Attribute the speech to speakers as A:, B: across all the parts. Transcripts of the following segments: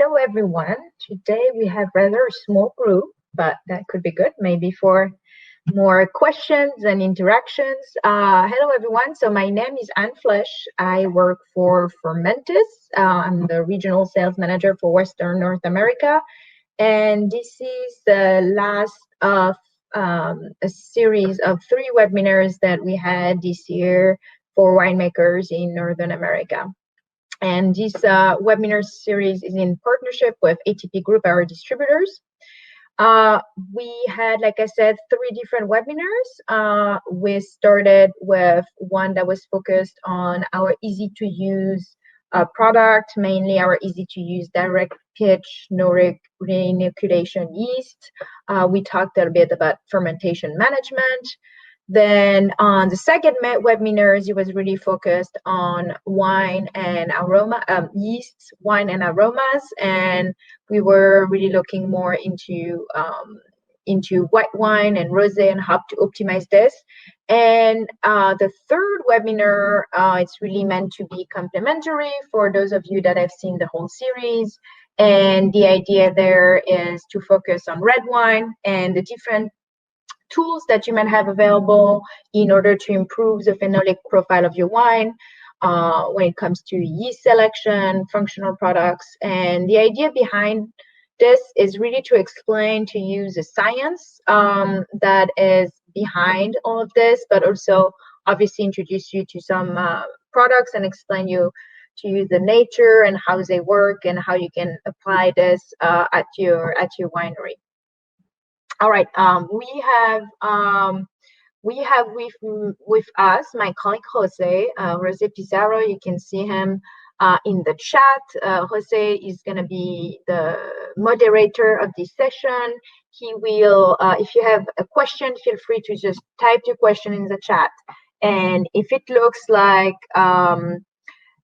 A: Hello, everyone. Today we have rather a small group, but that could be good, maybe for more questions and interactions. Hello, everyone. So my name is Anne Flesch. I work for Fermentis. I'm the regional sales manager for Western North America. And this is the last of a series of 3 webinars that we had this year for winemakers in Northern America. And this webinar series is in partnership with ATP Group, our distributors. We had, like I said, 3 different webinars. We started with one that was focused on our easy-to-use product, mainly our easy-to-use direct pitch, no reinoculation yeast. We talked a little bit about fermentation management. Then on the second webinars, it was really focused on wine and aroma, yeasts, wine and aromas, and we were really looking more into white wine and rosé and how to optimize this. And the third webinar, it's really meant to be complementary for those of you that have seen the whole series. And the idea there is to focus on red wine and the different tools that you might have available in order to improve the phenolic profile of your wine when it comes to yeast selection, functional products. And the idea behind this is really to explain to you the science that is behind all of this, but also obviously introduce you to some products and explain to you the nature and how they work and how you can apply this at your winery. All right, we have with us my colleague Jose Pizarro. You can see him in the chat. Jose is going to be the moderator of this session. He will, if you have a question, feel free to just type your question in the chat. And if it looks like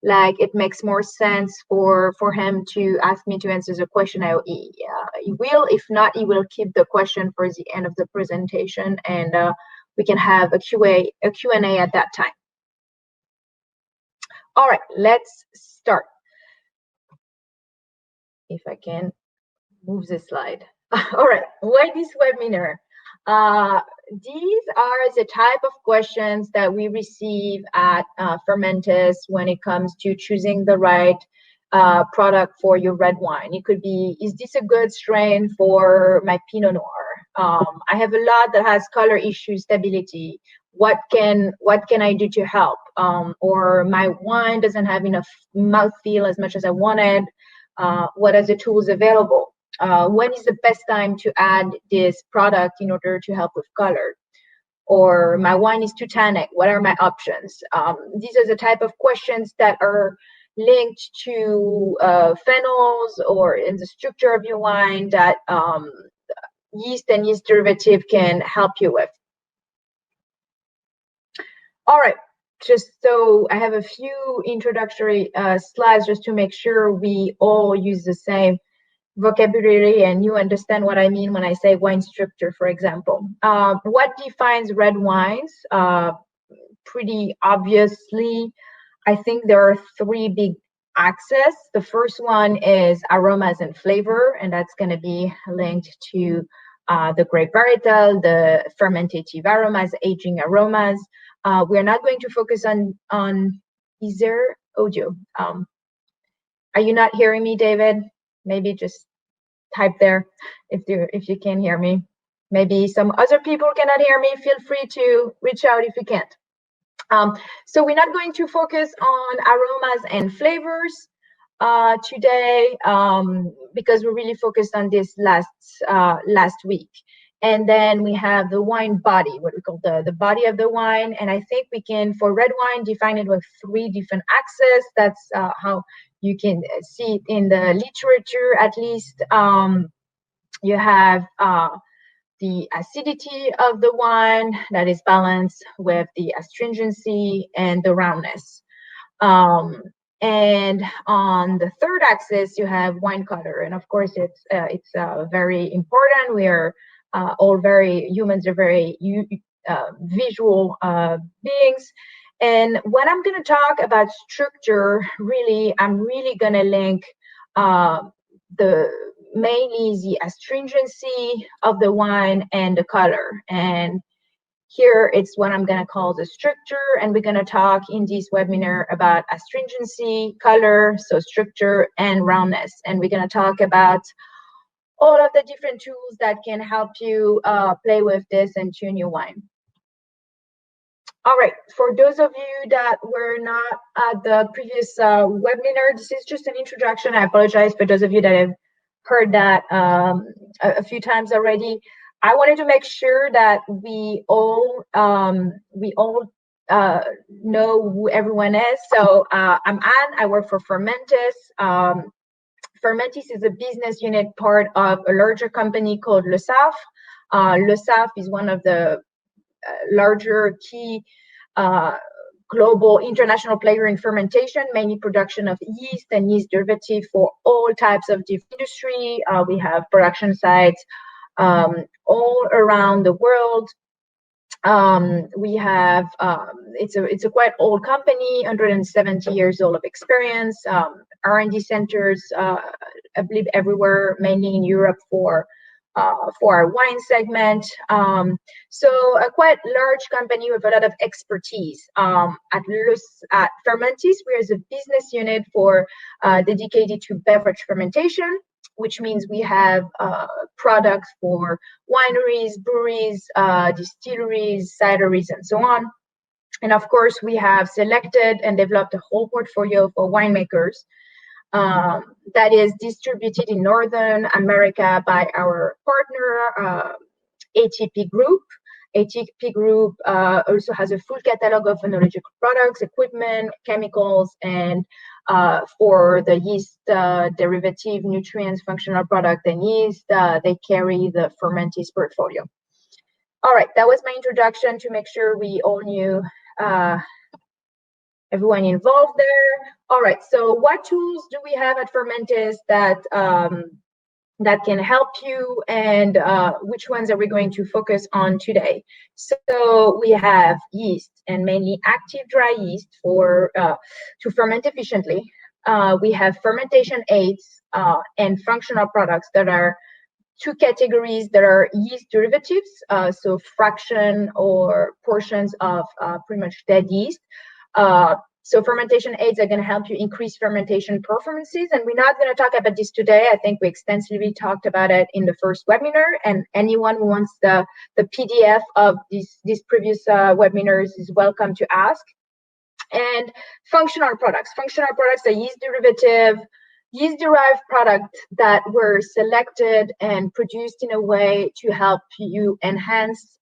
A: it makes more sense for him to ask me to answer the question, he will. If not, he will keep the question for the end of the presentation, and we can have a Q&A at that time. All right, let's start. If I can move the slide. All right, why this webinar? These are the type of questions that we receive at Fermentis when it comes to choosing the right product for your red wine. It could be, is this a good strain for my Pinot Noir? I have a lot that has color issues, stability. What can I do to help? Or my wine doesn't have enough mouthfeel as much as I wanted. What are the tools available? When is the best time to add this product in order to help with color? Or my wine is too tannic. What are my options? These are the type of questions that are linked to phenols or in the structure of your wine that yeast and yeast derivative can help you with. All right, just so I have a few introductory slides just to make sure we all use the same vocabulary and you understand what I mean when I say wine structure, for example. What defines red wines? Pretty obviously, I think there are 3 big axes. The first one is aromas and flavor, and that's going to be linked to the grape varietal, the fermentative aromas, aging aromas. We're not going to focus on is there audio? Are you not hearing me, David? Maybe just type there if you can hear me. Maybe some other people cannot hear me. Feel free to reach out if you can't. So we're not going to focus on aromas and flavors today because we're really focused on this last week. And then we have the wine body, what we call the body of the wine. And I think we can, for red wine, define it with 3 different axes. That's how you can see it in the literature, at least. You have the acidity of the wine that is balanced with the astringency and the roundness. And on the third axis, you have wine color. And of course, it's very important. We are humans are very visual beings. And when I'm going to talk about structure, really, I'm really going to link mainly the astringency of the wine and the color. And here it's what I'm going to call the structure, and we're going to talk in this webinar about astringency, color, so structure, and roundness. And we're going to talk about all of the different tools that can help you play with this and tune your wine. All right, for those of you that were not at the previous webinar, this is just an introduction. I apologize for those of you that have heard that a few times already. I wanted to make sure that we all know who everyone is. So I'm Anne. I work for Fermentis. Fermentis is a business unit part of a larger company called Le Saf. Le Saf is one of the larger key global international player in fermentation, mainly production of yeast and yeast derivative for all types of different industry. We have production sites all around the world. We have it's a quite old company, 170 years old of experience. R&D centers, I believe everywhere, mainly in Europe for our wine segment. So a quite large company with a lot of expertise. At Fermentis, we are a business unit for dedicated to beverage fermentation, which means we have products for wineries, breweries, distilleries, cideries, and so on. And of course, we have selected and developed a whole portfolio for winemakers that is distributed in Northern America by our partner, ATP Group. ATP Group also has a full catalog of phenological products, equipment, chemicals, and for the yeast derivative, nutrients, functional product, and yeast, they carry the Fermentis portfolio. All right, that was my introduction to make sure we all knew everyone involved there. All right, so what tools do we have at Fermentis that that can help you, and which ones are we going to focus on today? So we have yeast, and mainly active dry yeast for to ferment efficiently. We have fermentation aids and functional products that are two categories that are yeast derivatives, so fraction or portions of pretty much dead yeast. So fermentation aids are going to help you increase fermentation performances, and we're not going to talk about this today. I think we extensively talked about it in the first webinar, and anyone who wants the PDF of these previous webinars is welcome to ask. And functional products. Functional products are yeast-derived products that were selected and produced in a way to help you enhance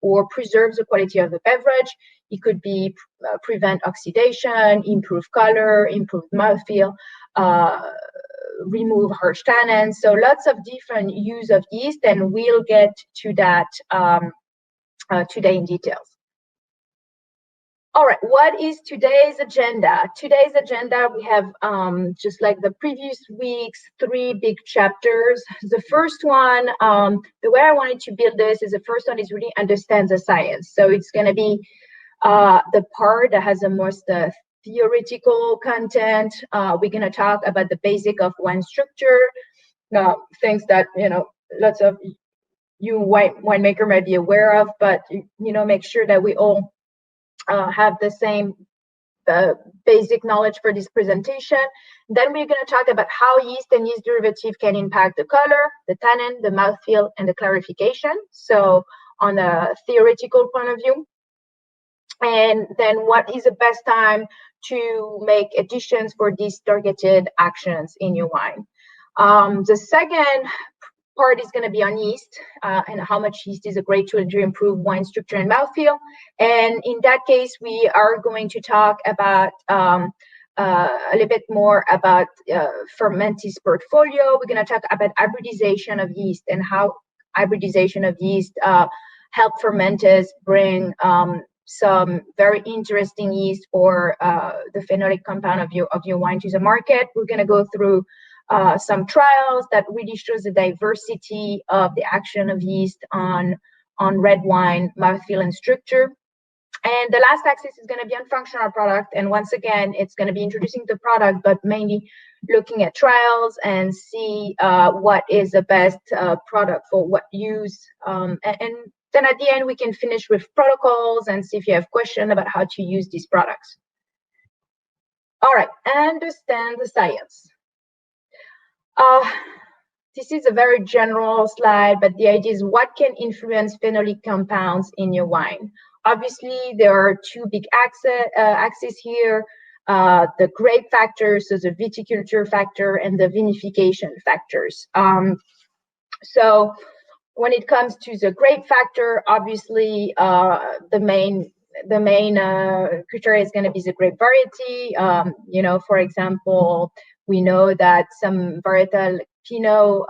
A: or preserve the quality of the beverage. It could be prevent oxidation, improve color, improve mouthfeel, remove harsh tannins. So lots of different use of yeast, and we'll get to that today in details. All right, what is today's agenda? Today's agenda, we have, just like the previous weeks, 3 big chapters. The first one, the way I wanted to build this is the first one is really understand the science. So it's going to be the part that has the most theoretical content. We're going to talk about the basic of wine structure, things that, lots of you winemaker might be aware of, but, make sure that we all have the same basic knowledge for this presentation. Then we're going to talk about how yeast and yeast derivative can impact the color, the tannin, the mouthfeel, and the clarification. So on a theoretical point of view. And then what is the best time to make additions for these targeted actions in your wine. The second part is going to be on yeast and how much yeast is a great tool to improve wine structure and mouthfeel. And in that case, we are going to talk about a little bit more about Fermentis portfolio. We're going to talk about hybridization of yeast and how hybridization of yeast help Fermentis bring some very interesting yeast for the phenolic compound of your wine to the market. We're going to go through some trials that really shows the diversity of the action of yeast on red wine, mouthfeel, and structure. And the last axis is going to be on functional product. And once again, it's going to be introducing the product, but mainly looking at trials and see what is the best product for what use. And then at the end, we can finish with protocols and see if you have questions about how to use these products. All right, understand the science. This is a very general slide, but the idea is what can influence phenolic compounds in your wine. Obviously, there are two big axes here, the grape factors, so the viticulture factor, and the vinification factors. So when it comes to the grape factor, obviously, the main criteria is going to be the grape variety. You know, for example, we know that some varietal Pinot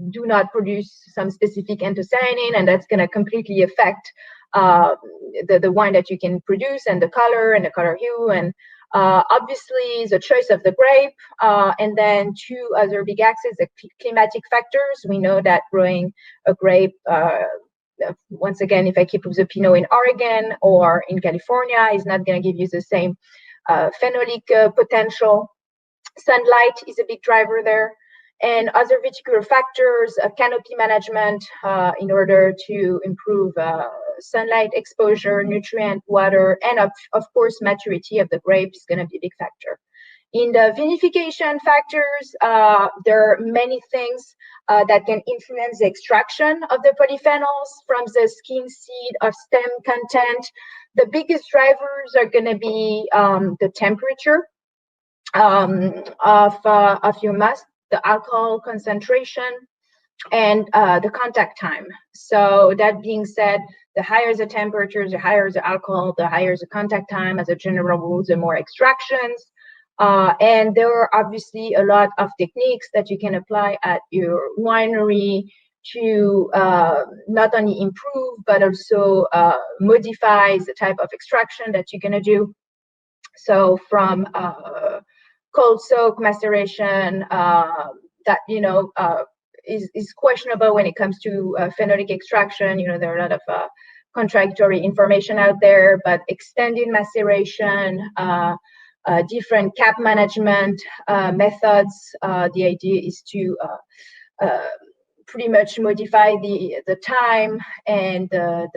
A: do not produce some specific anthocyanin, and that's going to completely affect the wine that you can produce, and the color hue, and obviously the choice of the grape, and then two other big axes, the climatic factors. We know that growing a grape, once again, if I keep the Pinot in Oregon or in California, is not going to give you the same phenolic potential. Sunlight is a big driver there. And other viticultural factors, canopy management, in order to improve sunlight exposure, nutrient, water, and of course, maturity of the grape is going to be a big factor. In the vinification factors, there are many things that can influence the extraction of the polyphenols from the skin, seed, or stem content. The biggest drivers are going to be the temperature of your must, the alcohol concentration, and the contact time. So that being said, the higher the temperatures, the higher the alcohol, the higher the contact time. As a general rule, the more extractions. And there are obviously a lot of techniques that you can apply at your winery to not only improve, but also modify the type of extraction that you're going to do. So from cold soak maceration, that, you know, is questionable when it comes to phenolic extraction. You know, there are a lot of contradictory information out there, but extended maceration, different cap management methods. The idea is to pretty much modify the time and the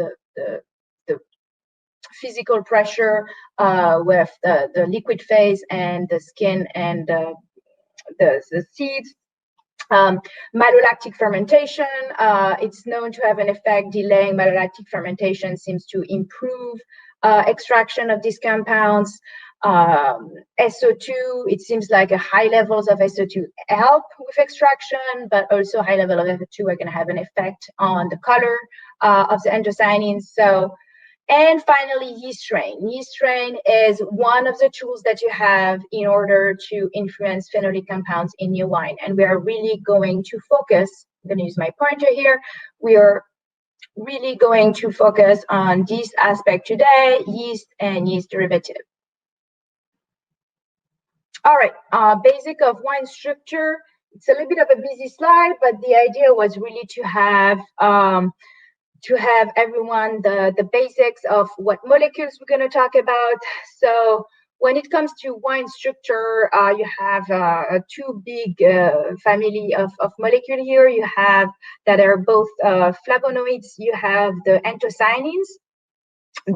A: physical pressure with the liquid phase and the skin and the seeds. Malolactic fermentation, it's known to have an effect. Delaying malolactic fermentation seems to improve extraction of these compounds. SO2, it seems like a high levels of SO2 help with extraction, but also high level of SO2 are going to have an effect on the color of the anthocyanins. So, and finally, yeast strain. Yeast strain is one of the tools that you have in order to influence phenolic compounds in your wine. And we are really going to focus, I'm going to use my pointer here, we are really going to focus on this aspect today, yeast and yeast derivative. All right, basic of wine structure. It's a little bit of a busy slide, but the idea was really to have everyone the basics of what molecules we're going to talk about. So when it comes to wine structure, you have two big family of molecules here. You have that are both flavonoids. You have the anthocyanins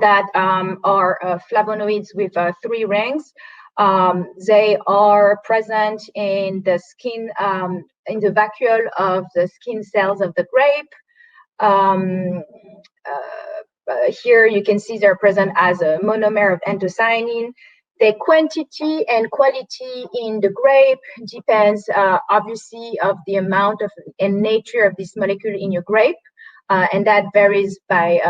A: that are flavonoids with 3 rings. They are present in the skin, in the vacuole of the skin cells of the grape. Here you can see they're present as a monomer of anthocyanin. The quantity and quality in the grape depends obviously of the amount of and nature of this molecule in your grape, and that varies by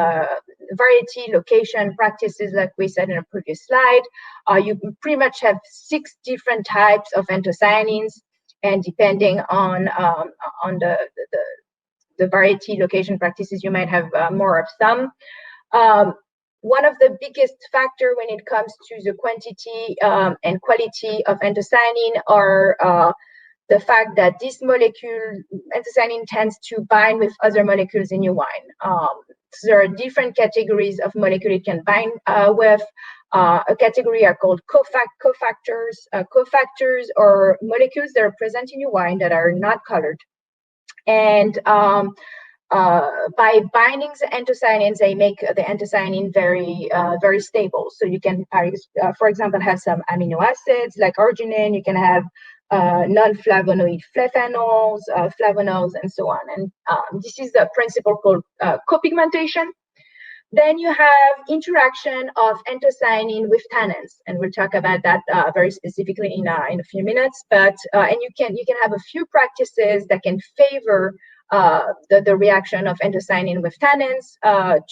A: variety, location, practices, like we said in a previous slide. You pretty much have 6 different types of anthocyanins, and depending on the variety, location, practices, you might have more of some. One of the biggest factor when it comes to the quantity and quality of anthocyanin are the fact that this molecule, anthocyanin, tends to bind with other molecules in your wine. So there are different categories of molecules it can bind with. A category are called cofactors. Cofactors are molecules that are present in your wine that are not colored. And by binding the anthocyanins, they make the anthocyanin very stable. So you can, for example, have some amino acids like arginine. You can have non-flavonoid phenols, flavonols, and so on. And this is the principle called copigmentation. Then you have interaction of anthocyanin with tannins, and we'll talk about that very specifically in a few minutes. But and you can have a few practices that can favor the reaction of anthocyanin with tannins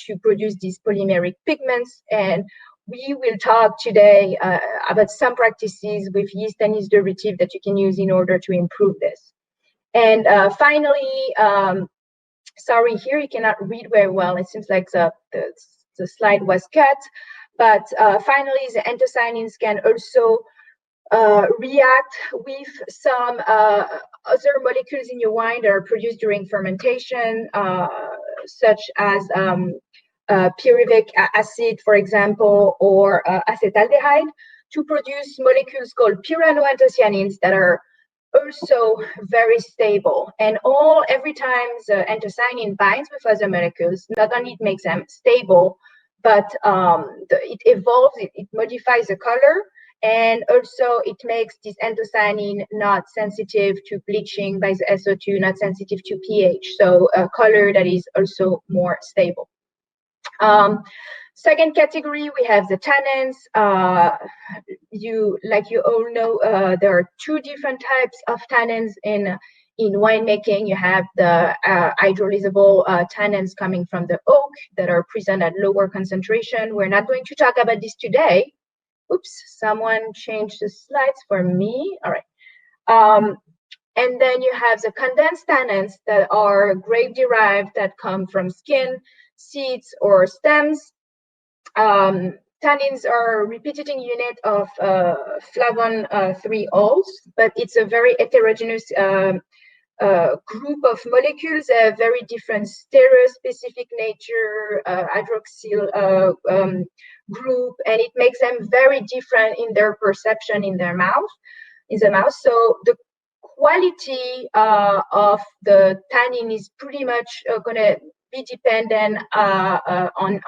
A: to produce these polymeric pigments. And we will talk today about some practices with yeast and yeast derivative that you can use in order to improve this. And finally, sorry, here you cannot read very well. It seems like the slide was cut. But finally, the anthocyanins can also react with some other molecules in your wine that are produced during fermentation, such as pyruvic acid, for example, or acetaldehyde, to produce molecules called pyranoanthocyanins that are also very stable. And every time the anthocyanin binds with other molecules, not only it makes them stable, but it evolves, it modifies the color, and also it makes this anthocyanin not sensitive to bleaching by the SO2, not sensitive to pH, so a color that is also more stable. Second category, we have the tannins. Like you all know, there are two different types of tannins in winemaking. You have the hydrolyzable tannins coming from the oak that are present at lower concentration. We're not going to talk about this today. Oops, someone changed the slides for me. All right. And then you have the condensed tannins that are grape-derived that come from skin, seeds, or stems. Tannins are a repeating unit of flavon 3-ols, but it's a very heterogeneous group of molecules, a very different stereospecific nature, hydroxyl group, and it makes them very different in their perception in the mouth. So the quality of the tannin is pretty much going to be dependent on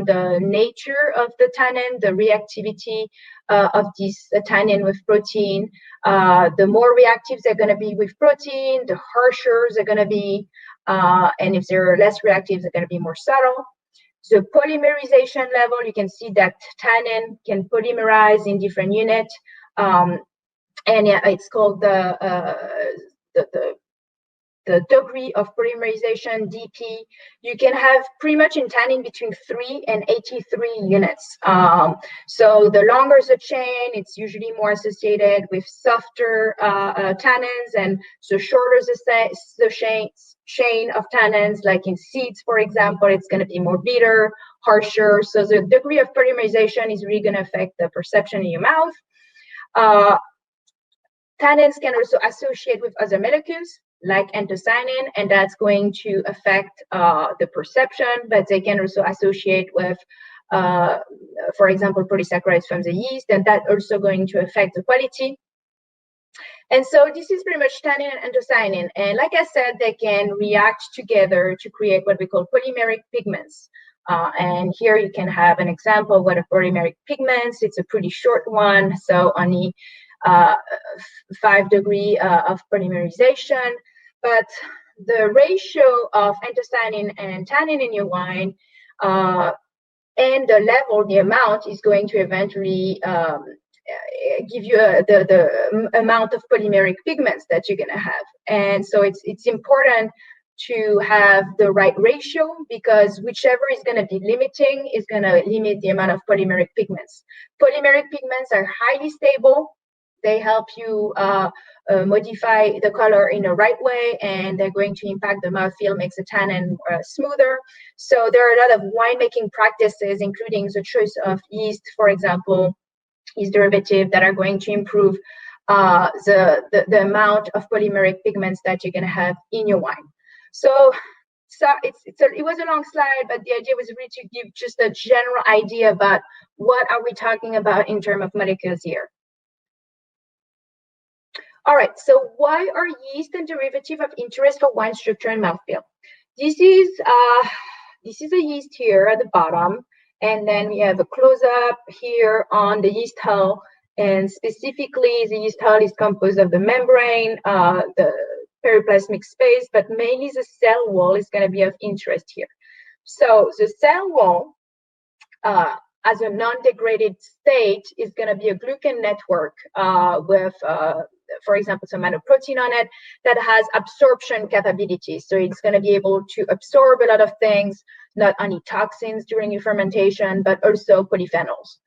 A: the nature of the tannin, the reactivity of this tannin with protein. The more reactive they're going to be with protein, the harsher they're going to be, and if they're less reactive, they're going to be more subtle. The polymerization level, you can see that tannin can polymerize in different units, and it's called the degree of polymerization, DP. You can have pretty much in tannin between 3 and 83 units. So the longer the chain, it's usually more associated with softer tannins, and the shorter the chain of tannins, like in seeds, for example, it's going to be more bitter, harsher. So the degree of polymerization is really going to affect the perception in your mouth. Tannins can also associate with other molecules like anthocyanin, and that's going to affect the perception, but they can also associate with, for example, polysaccharides from the yeast, and that's also going to affect the quality. And so this is pretty much tannin and anthocyanin, and like I said, they can react together to create what we call polymeric pigments. And here you can have an example of what a polymeric pigments. It's a pretty short one, so only 5 degrees of polymerization, but the ratio of anthocyanin and tannin in your wine and the level, the amount is going to eventually give you the amount of polymeric pigments that you're going to have. And so it's important to have the right ratio, because whichever is going to be limiting is going to limit the amount of polymeric pigments. Polymeric pigments are highly stable. They help you modify the color in the right way, and they're going to impact the mouthfeel, makes the tannin smoother. So there are a lot of winemaking practices, including the choice of yeast, for example, yeast derivative, that are going to improve the amount of polymeric pigments that you're going to have in your wine. So So it was a long slide, but the idea was really to give just a general idea about what are we talking about in terms of molecules here. All right, so why are yeast and derivative of interest for wine structure and mouthfeel? This is a yeast here at the bottom, and then we have a close-up here on the yeast hull, and specifically the yeast hull is composed of the membrane, the periplasmic space, but mainly the cell wall is going to be of interest here. So the cell wall, as a non-degraded state, is going to be a glucan network with, for example, some protein on it that has absorption capabilities. So it's going to be able to absorb a lot of things, not only toxins during your fermentation, but also polyphenols.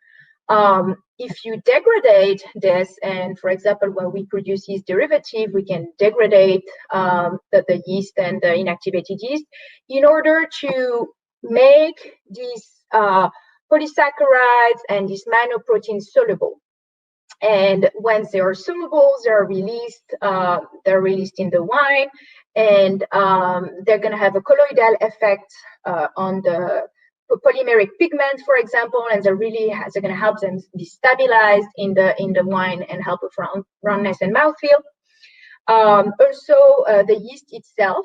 A: If you degrade this, and for example, when we produce yeast derivative, we can degrade the yeast and the inactivated yeast in order to make these polysaccharides and these nanoproteins soluble. And once they are soluble, they're released in the wine, and they're going to have a colloidal effect on the polymeric pigment, for example, and they're going to help them be stabilized in the wine and help with roundness and mouthfeel. Also, the yeast itself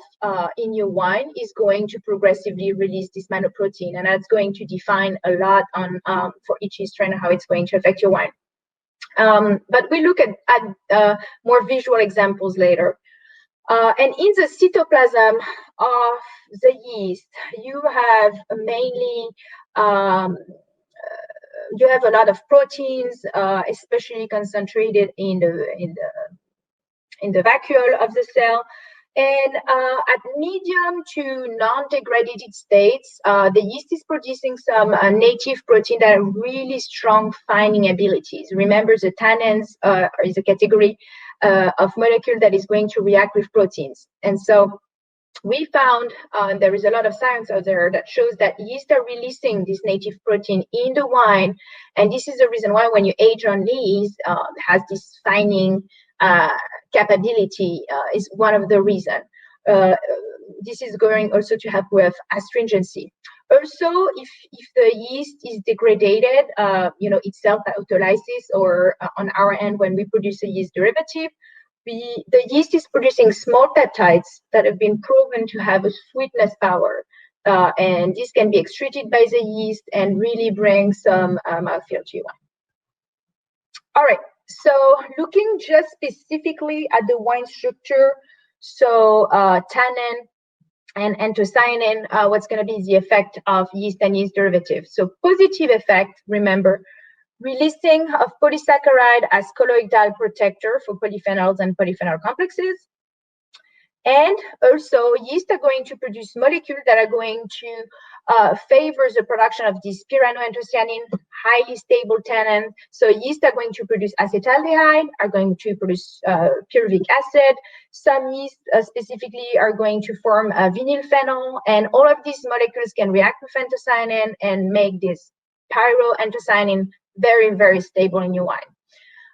A: in your wine is going to progressively release this nanoprotein, and that's going to define a lot on for each yeast strain and how it's going to affect your wine. But we look at more visual examples later. And in the cytoplasm of the yeast, you have mainly you have a lot of proteins, especially concentrated in the vacuole of the cell. And at medium to non-degraded states, the yeast is producing some native protein that have really strong fining abilities. Remember, the tannins is a category of molecule that is going to react with proteins. And so we found there is a lot of science out there that shows that yeast are releasing this native protein in the wine. And this is the reason why when you age on yeast, has this fining capability is one of the reasons. This is going also to help with astringency. Also, if the yeast is degraded, itself by autolysis, or on our end when we produce a yeast derivative, the yeast is producing small peptides that have been proven to have a sweetness power, and this can be excreted by the yeast and really bring some mouthfeel to your wine. All right. So looking just specifically at the wine structure, so tannin and anthocyanin, what's going to be the effect of yeast and yeast derivatives? So positive effect, remember, releasing of polysaccharide as colloidal protector for polyphenols and polyphenol complexes. And also, yeast are going to produce molecules that are going to favor the production of this pyranoanthocyanin, highly stable tannin. So yeast are going to produce acetaldehyde, are going to produce pyruvic acid. Some yeast specifically are going to form a vinylphenol, and all of these molecules can react with anthocyanin and make this pyroanthocyanin very, very stable in your wine.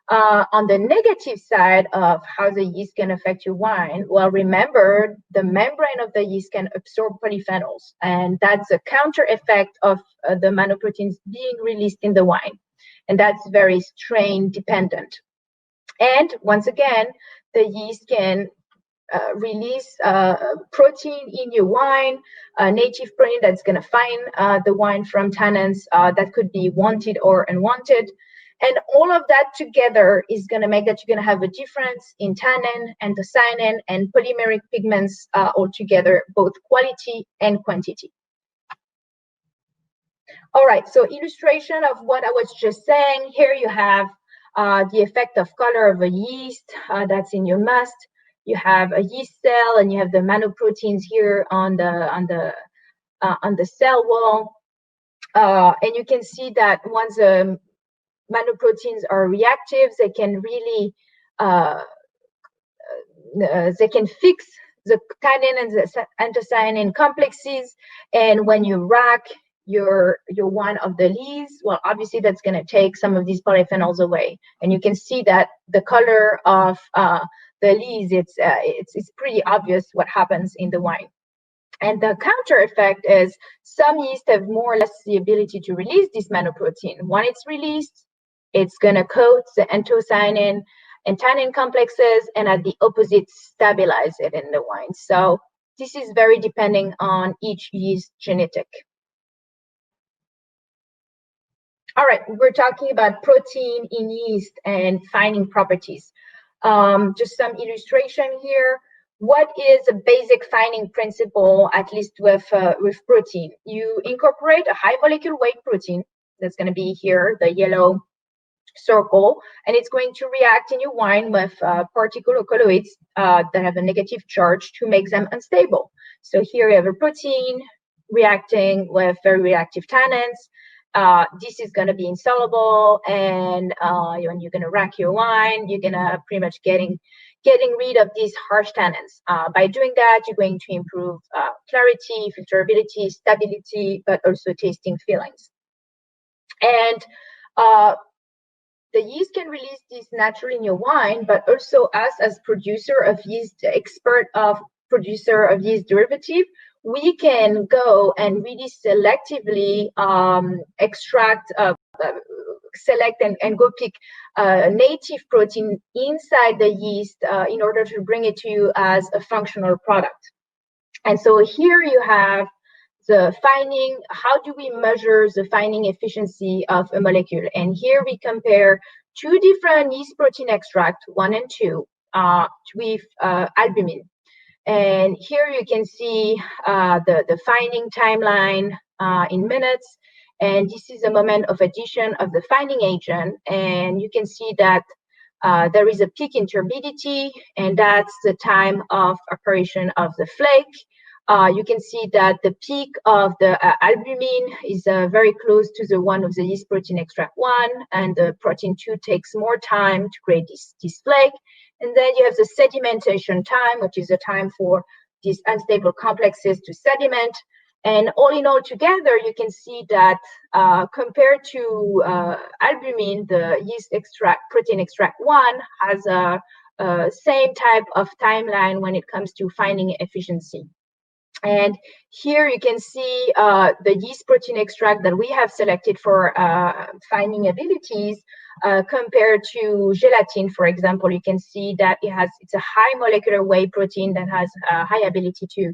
A: On the negative side of how the yeast can affect your wine, well, remember, the membrane of the yeast can absorb polyphenols, and that's a counter effect of the nanoproteins being released in the wine, and that's very strain dependent. And once again, the yeast can release protein in your wine, native protein that's going to find the wine from tannins that could be wanted or unwanted. And all of that together is going to make that you're going to have a difference in tannin, anthocyanin, and polymeric pigments altogether, both quality and quantity. All right, so illustration of what I was just saying. Here you have the effect of color of a yeast that's in your must. You have a yeast cell, and you have the nanoproteins here on the cell wall, and you can see that once the nanoproteins are reactive, they can really they can fix the tannin and the anthocyanin complexes. And when you rack your wine of the lees, well, obviously that's going to take some of these polyphenols away. And you can see that the color of the lees, it's pretty obvious what happens in the wine. And the counter effect is some yeast have more or less the ability to release this manoprotein. When it's released, it's going to coat the anthocyanin and tannin complexes, and at the opposite, stabilize it in the wine. So this is very depending on each yeast genetic. All right, we're talking about protein in yeast and fining properties. Just some illustration here. What is a basic fining principle, at least with protein? You incorporate a high molecular weight protein, that's going to be here, the yellow circle, and it's going to react in your wine with particle colloids that have a negative charge to make them unstable. So here you have a protein reacting with very reactive tannins. This is going to be insoluble, and when you're going to rack your wine, you're going to pretty much getting rid of these harsh tannins. By doing that, you're going to improve clarity, filterability, stability, but also tasting feelings. And the yeast can release this naturally in your wine, but also us as producer of yeast, expert of producer of yeast derivative, we can go and really selectively extract, select and go pick native protein inside the yeast in order to bring it to you as a functional product. And so here you have the fining. How do we measure the fining efficiency of a molecule? And here we compare two different yeast protein extract, 1 and 2, with albumin. And here you can see the fining timeline in minutes. And this is a moment of addition of the fining agent. And you can see that there is a peak in turbidity, and that's the time of apparition of the flake. You can see that the peak of the albumin is very close to the one of the yeast protein extract 1, and the protein 2 takes more time to create this flake. And then you have the sedimentation time, which is the time for these unstable complexes to sediment. And all in all together, you can see that compared to albumin, the yeast extract, protein extract 1 has a same type of timeline when it comes to fining efficiency. And here you can see the yeast protein extract that we have selected for fining abilities compared to gelatin, for example. You can see that it's a high molecular weight protein that has a high ability to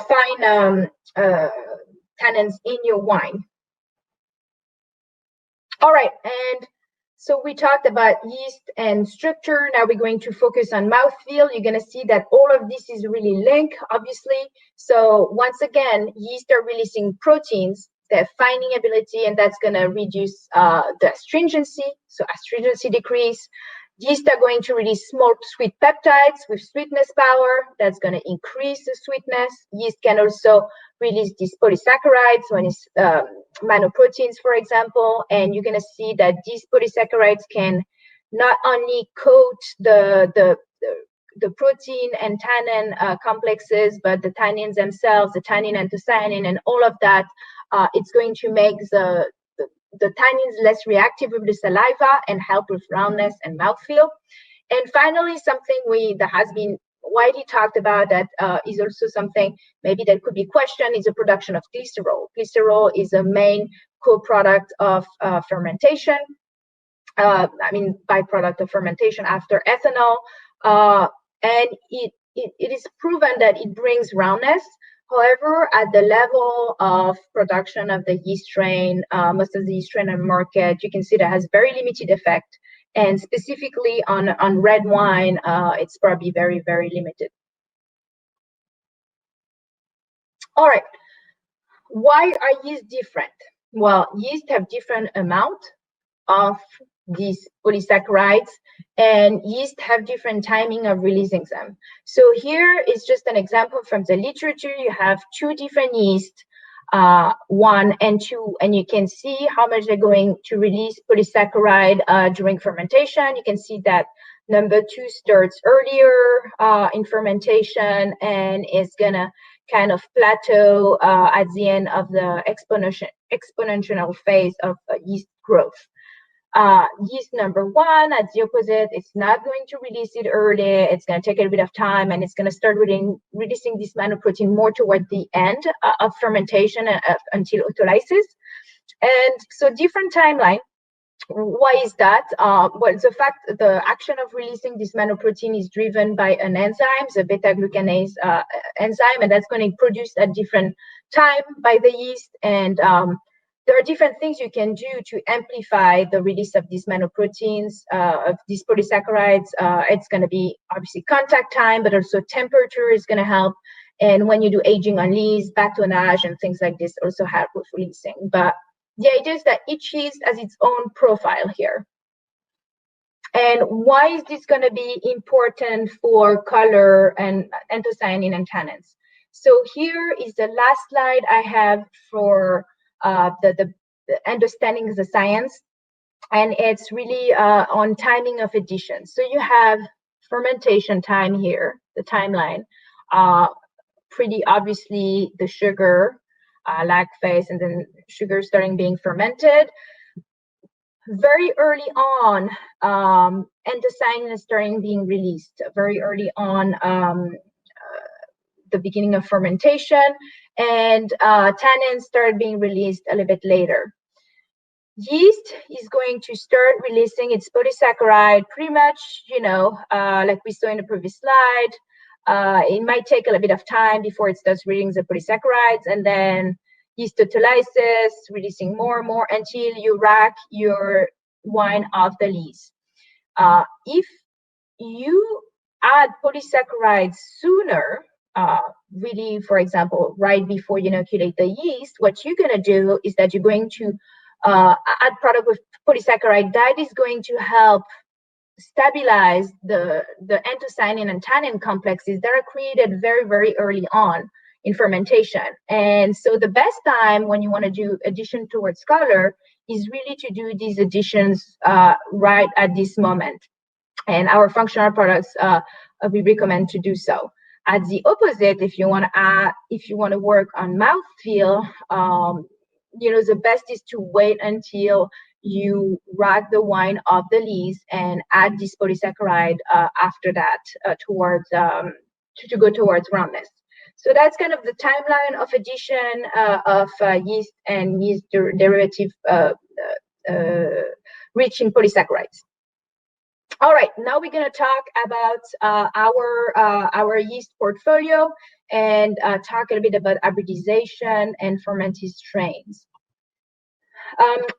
A: find tannins in your wine. All right, and so we talked about yeast and structure. Now we're going to focus on mouthfeel. You're going to see that all of this is really linked, obviously. So once again, yeast are releasing proteins, their fining ability, and that's going to reduce the astringency. So astringency decrease. Yeast are going to release small sweet peptides with sweetness power. That's going to increase the sweetness. Yeast can also release these polysaccharides when it's manoproteins, for example. And you're going to see that these polysaccharides can not only coat the protein and tannin complexes, but the tannins themselves, the tannin anthocyanin, and all of that. It's going to make the tannins less reactive with the saliva and help with roundness and mouthfeel. And finally, something that has been widely talked about that is also something maybe that could be questioned is the production of glycerol. Glycerol is a main co-product of fermentation. Byproduct of fermentation after ethanol. And it is proven that it brings roundness. However, at the level of production of the yeast strain, most of the yeast strain on the market, you can see that has very limited effect. And specifically on red wine, it's probably very, very limited. All right. Why are yeast different? Well, yeast have different amount of these polysaccharides, and yeast have different timing of releasing them. So here is just an example from the literature. You have two different yeast, 1 and 2, and you can see how much they're going to release polysaccharide during fermentation. You can see that number 2 starts earlier in fermentation and is gonna kind of plateau at the end of the exponential phase of yeast growth. Yeast number one, at the opposite, it's not going to release it early. It's going to take a bit of time, and it's going to start releasing this manoprotein more toward the end of fermentation until autolysis. And so different timeline. Why is that? Well, the action of releasing this manoprotein is driven by an enzyme, the beta-glucanase enzyme, and that's going to be produced at different time by the yeast. And there are different things you can do to amplify the release of these manoproteins, of these polysaccharides. It's going to be obviously contact time, but also temperature is going to help. And when you do aging on yeast, batonnage, and things like this also help with releasing. But the idea is that each yeast has its own profile here. And why is this going to be important for color and anthocyanin and tannins? So here is the last slide I have for the understanding the science, and it's really on timing of addition. So you have fermentation time here, the timeline, pretty obviously the sugar, lag phase, and then sugar starting being fermented. Very early on, anthocyanin is starting being released very early on, the beginning of fermentation, and tannins started being released a little bit later. Yeast is going to start releasing its polysaccharide pretty much, like we saw in the previous slide. It might take a little bit of time before it starts releasing the polysaccharides, and then yeast autolysis, releasing more and more until you rack your wine off the lees. If you add polysaccharides sooner, really, for example, right before you inoculate the yeast, what you're going to do is that you're going to add product with polysaccharide that is going to help stabilize the anthocyanin and tannin complexes that are created very, very early on in fermentation. And so the best time when you want to do addition towards color is really to do these additions right at this moment. And our functional products, we recommend to do so. At the opposite, if you want to work on mouthfeel, the best is to wait until you rack the wine off the lees and add this polysaccharide after that to go towards roundness. So that's kind of the timeline of addition of yeast and yeast derivative rich in polysaccharides. All right, now we're going to talk about our yeast portfolio and talk a little bit about hybridization and Fermentis strains.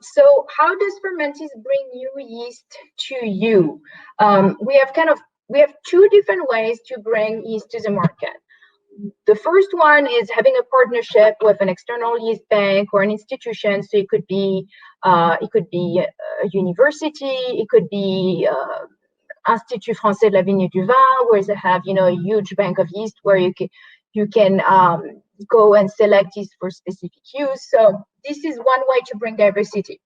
A: So how does Fermentis bring new yeast to you? We have two different ways to bring yeast to the market. The first one is having a partnership with an external yeast bank or an institution. So it could be a university, it could be Institut Français de la Vigne et du Vin, where they have a huge bank of yeast where you can go and select yeast for specific use. So this is one way to bring diversity.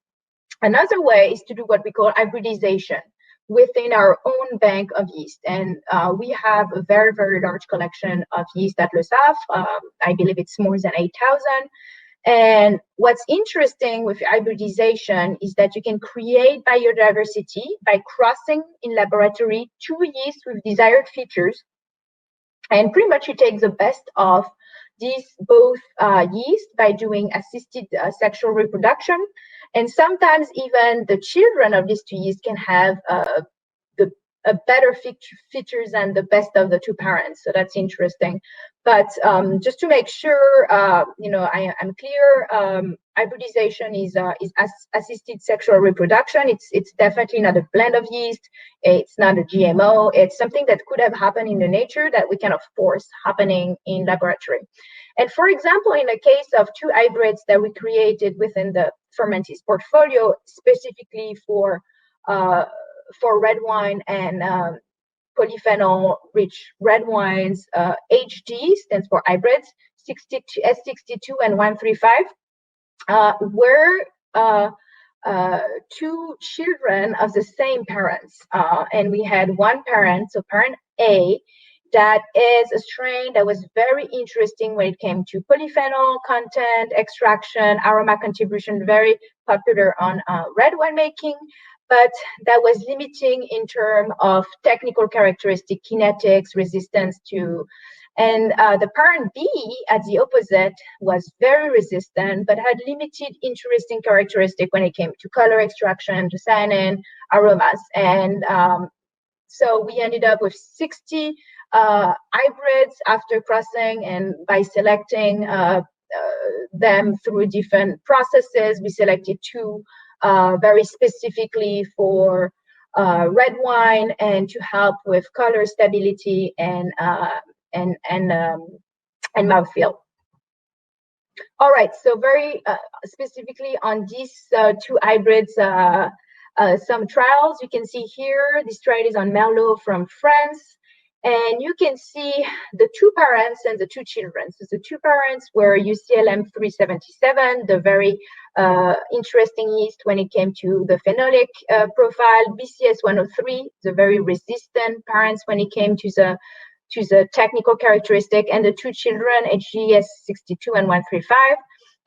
A: Another way is to do what we call hybridization within our own bank of yeast. And we have a very, very large collection of yeast at Le Safre. I believe it's more than 8,000. And what's interesting with hybridization is that you can create biodiversity by crossing in laboratory two yeasts with desired features. And pretty much you take the best of these both yeast by doing assisted sexual reproduction. And sometimes even the children of these two yeasts can have a better features than the best of the two parents. So that's interesting. But just to make sure, I'm clear, hybridization is assisted sexual reproduction. It's definitely not a blend of yeast. It's not a GMO. It's something that could have happened in the nature that we cannot force happening in laboratory. And for example, in the case of two hybrids that we created within the Fermentis portfolio, specifically for red wine and polyphenol-rich red wines, HD stands for hybrids, S62 and 135, were two children of the same parents. And we had one parent, so parent A, that is a strain that was very interesting when it came to polyphenol content, extraction, aroma contribution, very popular on red wine making. but that was limiting in terms of technical characteristic, kinetics, resistance to. And the parent B, at the opposite, was very resistant, but had limited interesting characteristic when it came to color extraction, to cyanin, aromas. And so we ended up with 60 hybrids after crossing, and by selecting them through different processes, we selected 2 very specifically for red wine and to help with color stability and mouthfeel. All right, so very specifically on these 2 hybrids, some trials you can see here. This trial is on Merlot from France, and you can see the 2 parents and the 2 children. So the 2 parents were UCLM 377, the very interesting yeast when it came to the phenolic profile, BCS 103, the very resistant parents when it came to the technical characteristic, and the 2 children, HGS 62 and 135.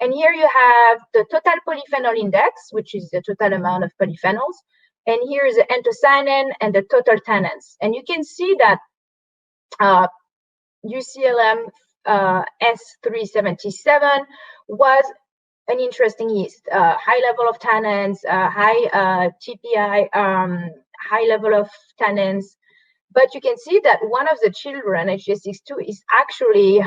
A: And here you have the total polyphenol index, which is the total amount of polyphenols. And here is the anthocyanin and the total tannins. And you can see that UCLM S377 was an interesting yeast, high level of tannins, high TPI, high level of tannins. But you can see that one of the children, HGS62, is actually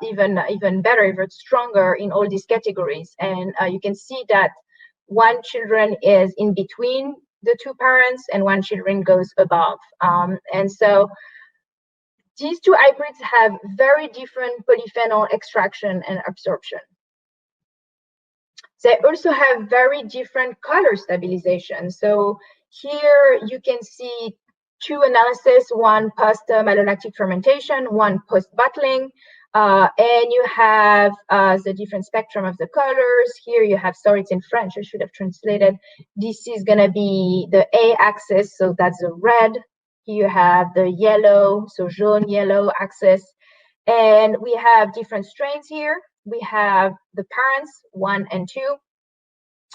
A: even better, even stronger in all these categories. And you can see that one children is in between the 2 parents, and one children goes above. And so these 2 hybrids have very different polyphenol extraction and absorption. They also have very different color stabilization. So here you can see 2 analyses, one post-malolactic fermentation, one post-bottling, and you have the different spectrum of the colors. Here you have, sorry, it's in French, I should have translated. This is going to be the A-axis, so that's the red. Here you have the yellow, so jaune, yellow axis. And we have different strains here. We have the parents, 1 and 2.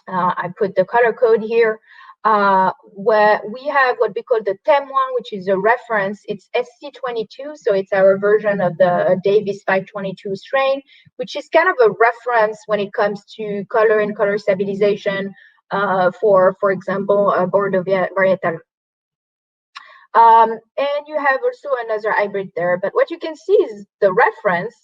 A: I put the color code here. Where we have what we call the TEM1, which is a reference. It's SC22, so it's our version of the Davis 522 strain, which is kind of a reference when it comes to color and color stabilization for example, Bordeaux varietal. And you have also another hybrid there. But what you can see is the reference,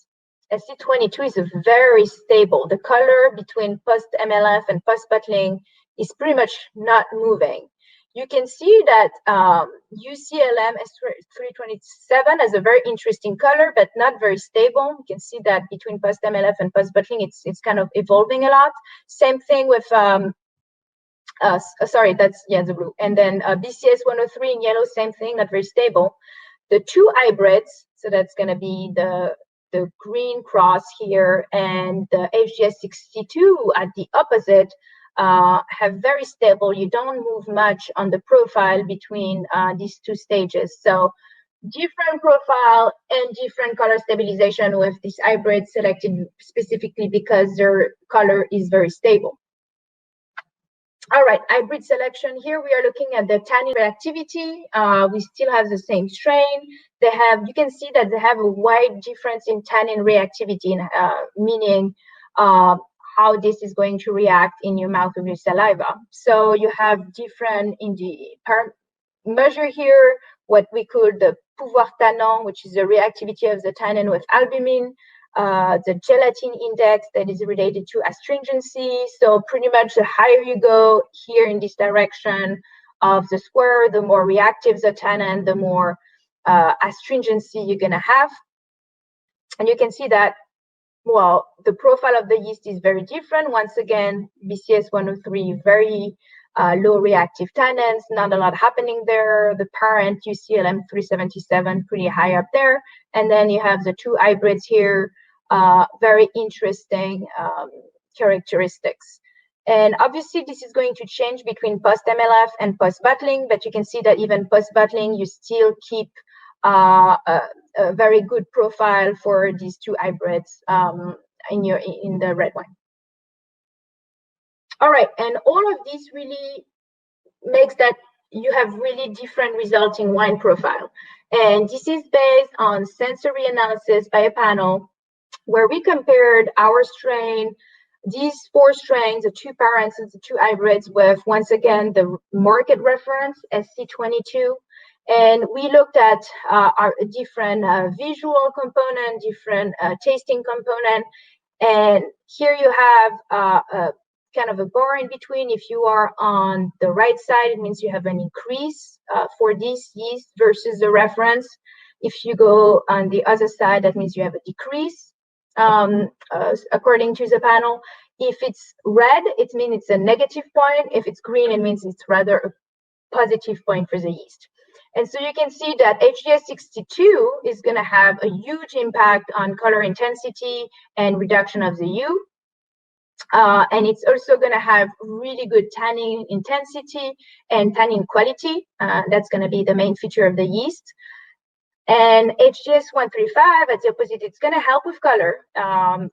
A: SC22, is very stable. The color between post-MLF and post-bottling is pretty much not moving. You can see that UCLM S327 has a very interesting color, but not very stable. You can see that between post-MLF and post-bottling, it's kind of evolving a lot. Same thing with, sorry, that's, yeah, the blue. And then BCS 103 in yellow, same thing, not very stable. The 2 hybrids, so that's going to be the green cross here, and the HGS 62 at the opposite, have very stable. You don't move much on the profile between these 2 stages. So different profile and different color stabilization with this hybrid selected specifically because their color is very stable. All right, hybrid selection. Here we are looking at the tannin reactivity. We still have the same strain. They have, you can see that they have a wide difference in tannin reactivity, meaning how this is going to react in your mouth with your saliva. So you have different in the measure here, what we call the pouvoir tannant, which is the reactivity of the tannin with albumin, the gelatin index that is related to astringency. So pretty much the higher you go here in this direction of the square, the more reactive the tannin, the more astringency you're going to have. And you can see that, well, the profile of the yeast is very different. Once again, BCS 103, very low reactive tannins, not a lot happening there. The parent UCLM 377, pretty high up there. And then you have the 2 hybrids here, very interesting characteristics. And obviously, this is going to change between post-MLF and post-bottling, but you can see that even post-bottling, you still keep a very good profile for these 2 hybrids in the red wine. All right, and all of these really makes that you have really different resulting wine profile. And this is based on sensory analysis by a panel where we compared our strain, these 4 strains, the 2 parents and the 2 hybrids, with, once again, the market reference, SC22. And we looked at our different visual component, different tasting component. And here you have kind of a bar in between. If you are on the right side, it means you have an increase for this yeast versus the reference. If you go on the other side, that means you have a decrease according to the panel. If it's red, it means it's a negative point. If it's green, it means it's rather a positive point for the yeast. And so you can see that HGS62 is going to have a huge impact on color intensity and reduction of the hue. And it's also going to have really good tannin intensity and tannin quality. That's going to be the main feature of the yeast. And HGS135, at the opposite, it's going to help with color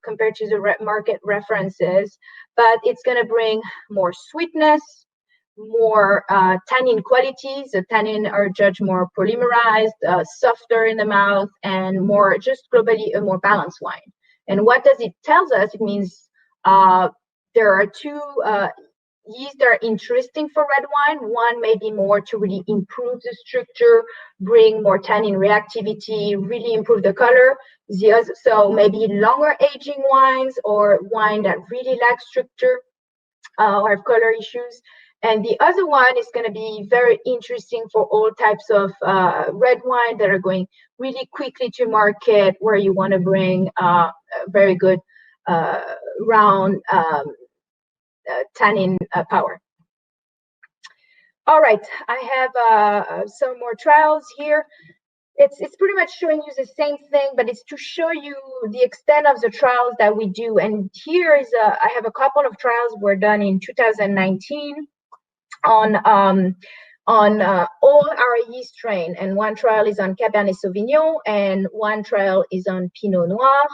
A: compared to the market references, but it's going to bring more sweetness, more tannin qualities. The tannin are judged more polymerized, softer in the mouth, and more just globally a more balanced wine. And what does it tell us? It means there are 2 yeast that are interesting for red wine. One may be more to really improve the structure, bring more tannin reactivity, really improve the color. The other, so maybe longer aging wines or wine that really lack structure or have color issues. And the other one is going to be very interesting for all types of red wine that are going really quickly to market, where you want to bring very good round tannin power. All right, I have some more trials here. It's pretty much showing you the same thing, but it's to show you the extent of the trials that we do. And here is I have a couple of trials were done in 2019 on all our yeast strain, and one trial is on Cabernet Sauvignon and one trial is on Pinot Noir.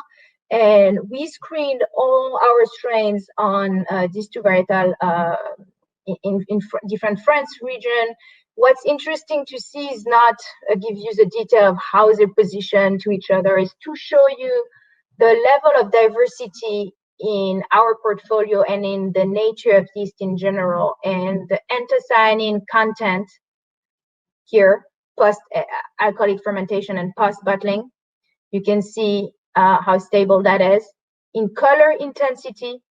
A: And we screened all our strains on these 2 varietals in different France region. What's interesting to see is not give you the detail of how they're positioned to each other, is to show you the level of diversity in our portfolio and in the nature of yeast in general, and the anthocyanin content here, post alcoholic fermentation and post bottling. You can see how stable that is. In color intensity,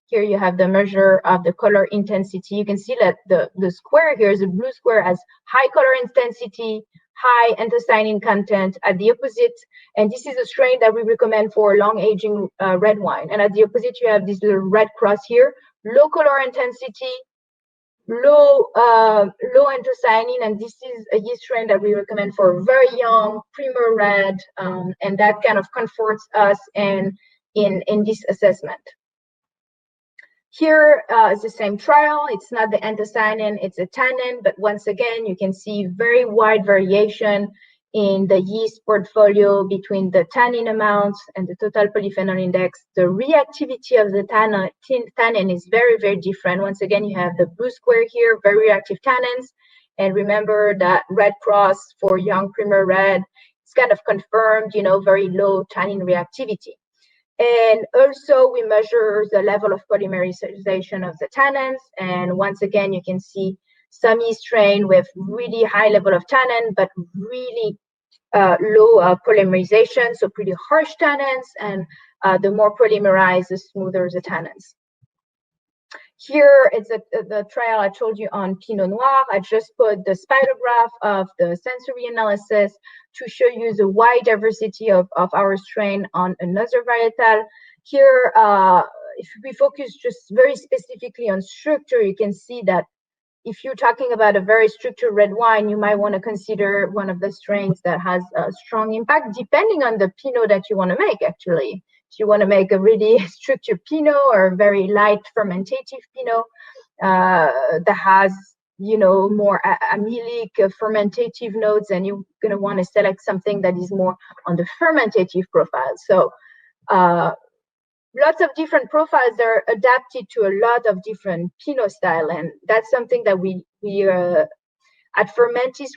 A: here you have the measure of the color intensity. You can see that the square here is a blue square, has high color intensity, high anthocyanin content. At the opposite, and this is a strain that we recommend for long aging red wine. And at the opposite, you have this little red cross here, low color intensity, low anthocyanin, and this is a yeast strain that we recommend for very young premier red, and that kind of comforts us in this assessment. Here is the same trial. It's not the anthocyanin, it's a tannin, but once again, you can see very wide variation in the yeast portfolio between the tannin amounts and the total polyphenol index. The reactivity of the tannin is very, very different. Once again, you have the blue square here, very reactive tannins. And remember that red cross for young premier red, it's kind of confirmed, very low tannin reactivity. And also we measure the level of polymerization of the tannins. And once again, you can see some yeast strain with really high level of tannin, but really low polymerization, so pretty harsh tannins. And the more polymerized, the smoother the tannins. Here is the trial I told you on Pinot Noir. I just put the spider graph of the sensory analysis to show you the wide diversity of our strain on another varietal. Here, if we focus just very specifically on structure, you can see that if you're talking about a very structured red wine, you might want to consider one of the strains that has a strong impact, depending on the Pinot that you want to make, actually. If you want to make a really structured Pinot or a very light fermentative Pinot that has, more amylic fermentative notes, and you're going to want to select something that is more on the fermentative profile. So lots of different profiles are adapted to a lot of different Pinot style, and that's something that we we at Fermentis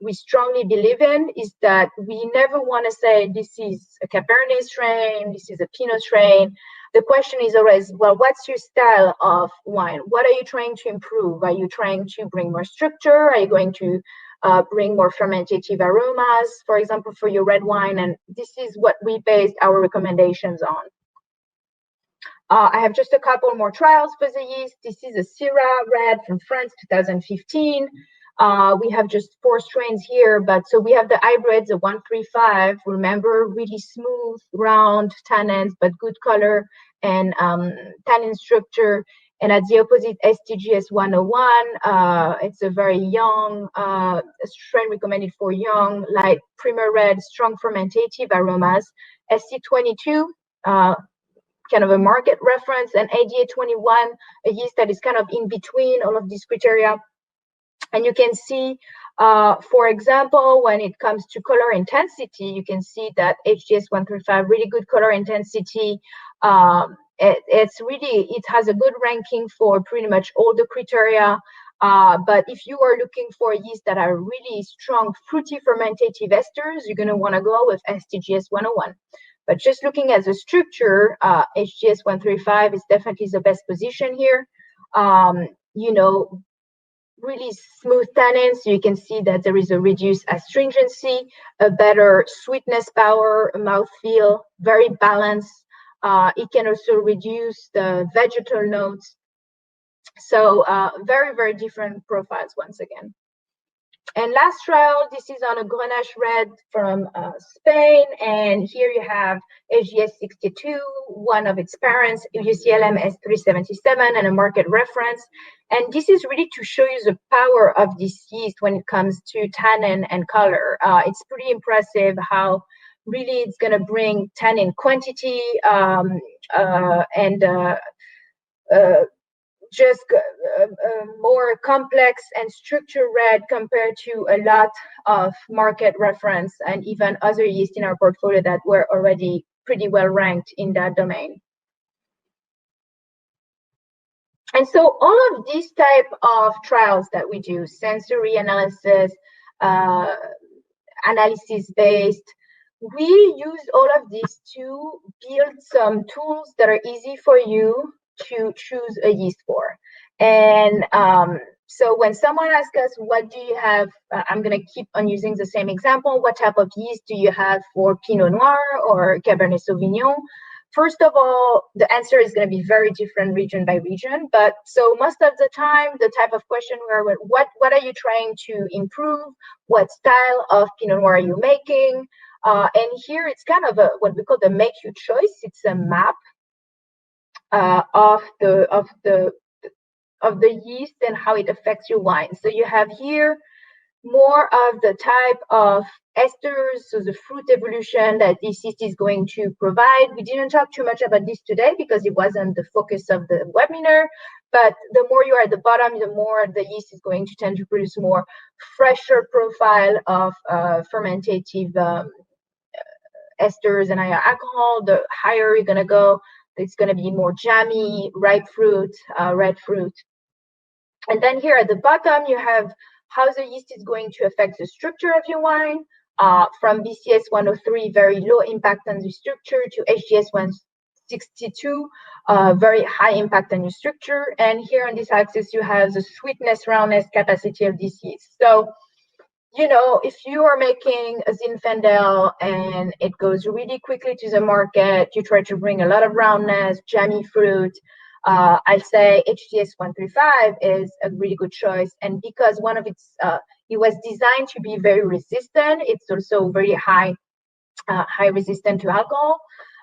A: we strongly believe in is that we never want to say this is a Cabernet strain, this is a Pinot strain. The question is always, well, what's your style of wine? What are you trying to improve? Are you trying to bring more structure? Are you going to bring more fermentative aromas, for example, for your red wine? And this is what we based our recommendations on. I have just a couple more trials for the yeast. This is a Syrah Red from France, 2015. We have just 4 strains here, but so we have the hybrids, the 135. Remember, really smooth, round tannins, but good color and tannin structure. And at the opposite, STGS 101. It's a very young strain recommended for young, light, primer red, strong fermentative aromas. SC22. Kind of a market reference, and ADA21, a yeast that is kind of in between all of these criteria. And you can see, for example, when it comes to color intensity, you can see that HGS 135, really good color intensity. It has a good ranking for pretty much all the criteria. But if you are looking for yeast that are really strong, fruity fermentative esters, you're going to want to go with STGS 101. But just looking at the structure, HGS 135 is definitely the best position here. You know, really smooth tannins. So you can see that there is a reduced astringency, a better sweetness power, a mouthfeel, very balanced. It can also reduce the vegetal notes. So very, very different profiles once again. And last trial, this is on a Grenache Red from Spain. And here you have HGS 62, one of its parents, UCLM S377, and a market reference. And this is really to show you the power of this yeast when it comes to tannin and color. It's pretty impressive how really it's going to bring tannin quantity just more complex and structured red compared to a lot of market reference and even other yeast in our portfolio that were already pretty well ranked in that domain. And so all of these type of trials that we do, sensory analysis, analysis-based, we use all of these to build some tools that are easy for you to choose a yeast for. And so when someone asks us, what do you have, I'm going to keep on using the same example, what type of yeast do you have for Pinot Noir or Cabernet Sauvignon? First of all, the answer is going to be very different region by region. But so most of the time, the type of question where what are you trying to improve? What style of Pinot Noir are you making? And here it's kind of what we call the make you choice. It's a map of the yeast and how it affects your wine. So you have here more of the type of esters, so the fruit evolution that this yeast is going to provide. We didn't talk too much about this today because it wasn't the focus of the webinar, but the more you are at the bottom, the more the yeast is going to tend to produce more fresher profile of fermentative esters and higher alcohol. The higher you're going to go, it's going to be more jammy, ripe fruit, red fruit. And then here at the bottom, you have how the yeast is going to affect the structure of your wine, from BCS 103, very low impact on the structure, to HGS 162, very high impact on your structure. And here on this axis, you have the sweetness, roundness capacity of this yeast. So, you know, if you are making a Zinfandel and it goes really quickly to the market, you try to bring a lot of roundness, jammy fruit, I'll say HGS 135 is a really good choice. And because one of its, it was designed to be very resistant, it's also very high resistant to alcohol.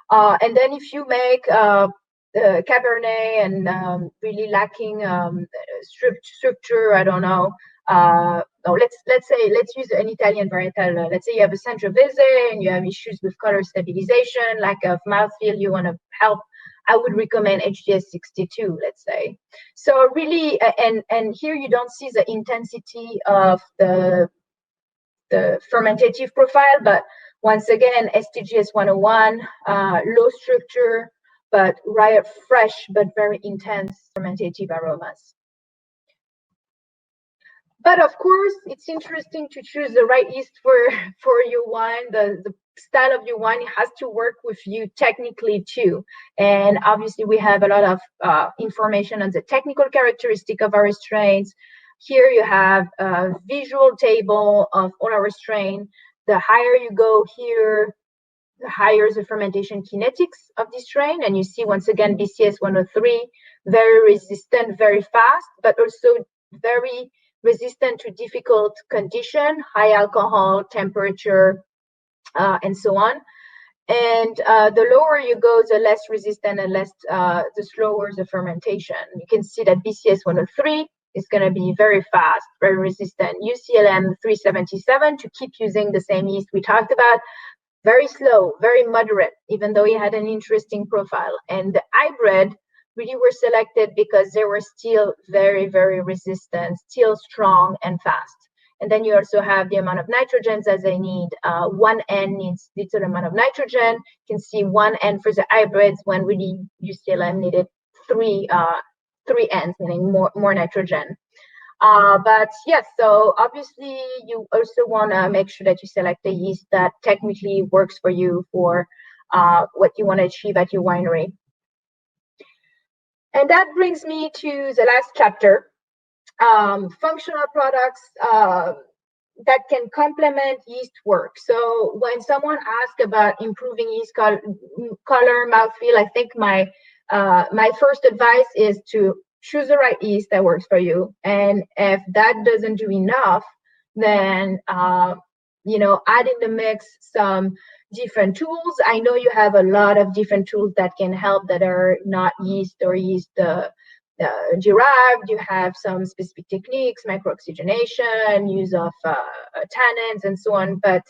A: And then if you make Cabernet and really lacking structure, I don't know. Let's use an Italian varietal. Let's say you have a Sangiovese and you have issues with color stabilization, lack of mouthfeel. You want to help. I would recommend HGS 62, let's say. So really, and here you don't see the intensity of the fermentative profile, but once again, STGS 101, low structure, but fresh, but very intense fermentative aromas. But of course, it's interesting to choose the right yeast for your wine. The style of your wine has to work with you technically too. And obviously, we have a lot of information on the technical characteristic of our strains. Here you have a visual table of all our strain. The higher you go here, the higher the fermentation kinetics of this strain. And you see, once again, BCS 103, very resistant, very fast, but also very resistant to difficult condition, high alcohol, temperature, and so on. And the lower you go, the less resistant and the slower the fermentation. You can see that BCS 103 is going to be very fast, very resistant. UCLM 377, to keep using the same yeast we talked about, very slow, very moderate, even though he had an interesting profile. And the hybrid really were selected because they were still very, very resistant, still strong and fast. And then you also have the amount of nitrogens as they need. 1N needs little amount of nitrogen. You can see 1N for the hybrids when really UCLM needed 3Ns, meaning more nitrogen. But yes, so obviously you also want to make sure that you select a yeast that technically works for you for what you want to achieve at your winery. And that brings me to the last chapter, functional products that can complement yeast work. So when someone asks about improving yeast color, mouthfeel, I think my first advice is to choose the right yeast that works for you. And if that doesn't do enough, then add in the mix some different tools. I know you have a lot of different tools that can help that are not yeast or yeast derived. You have some specific techniques, microoxygenation, use of tannins, and so on. But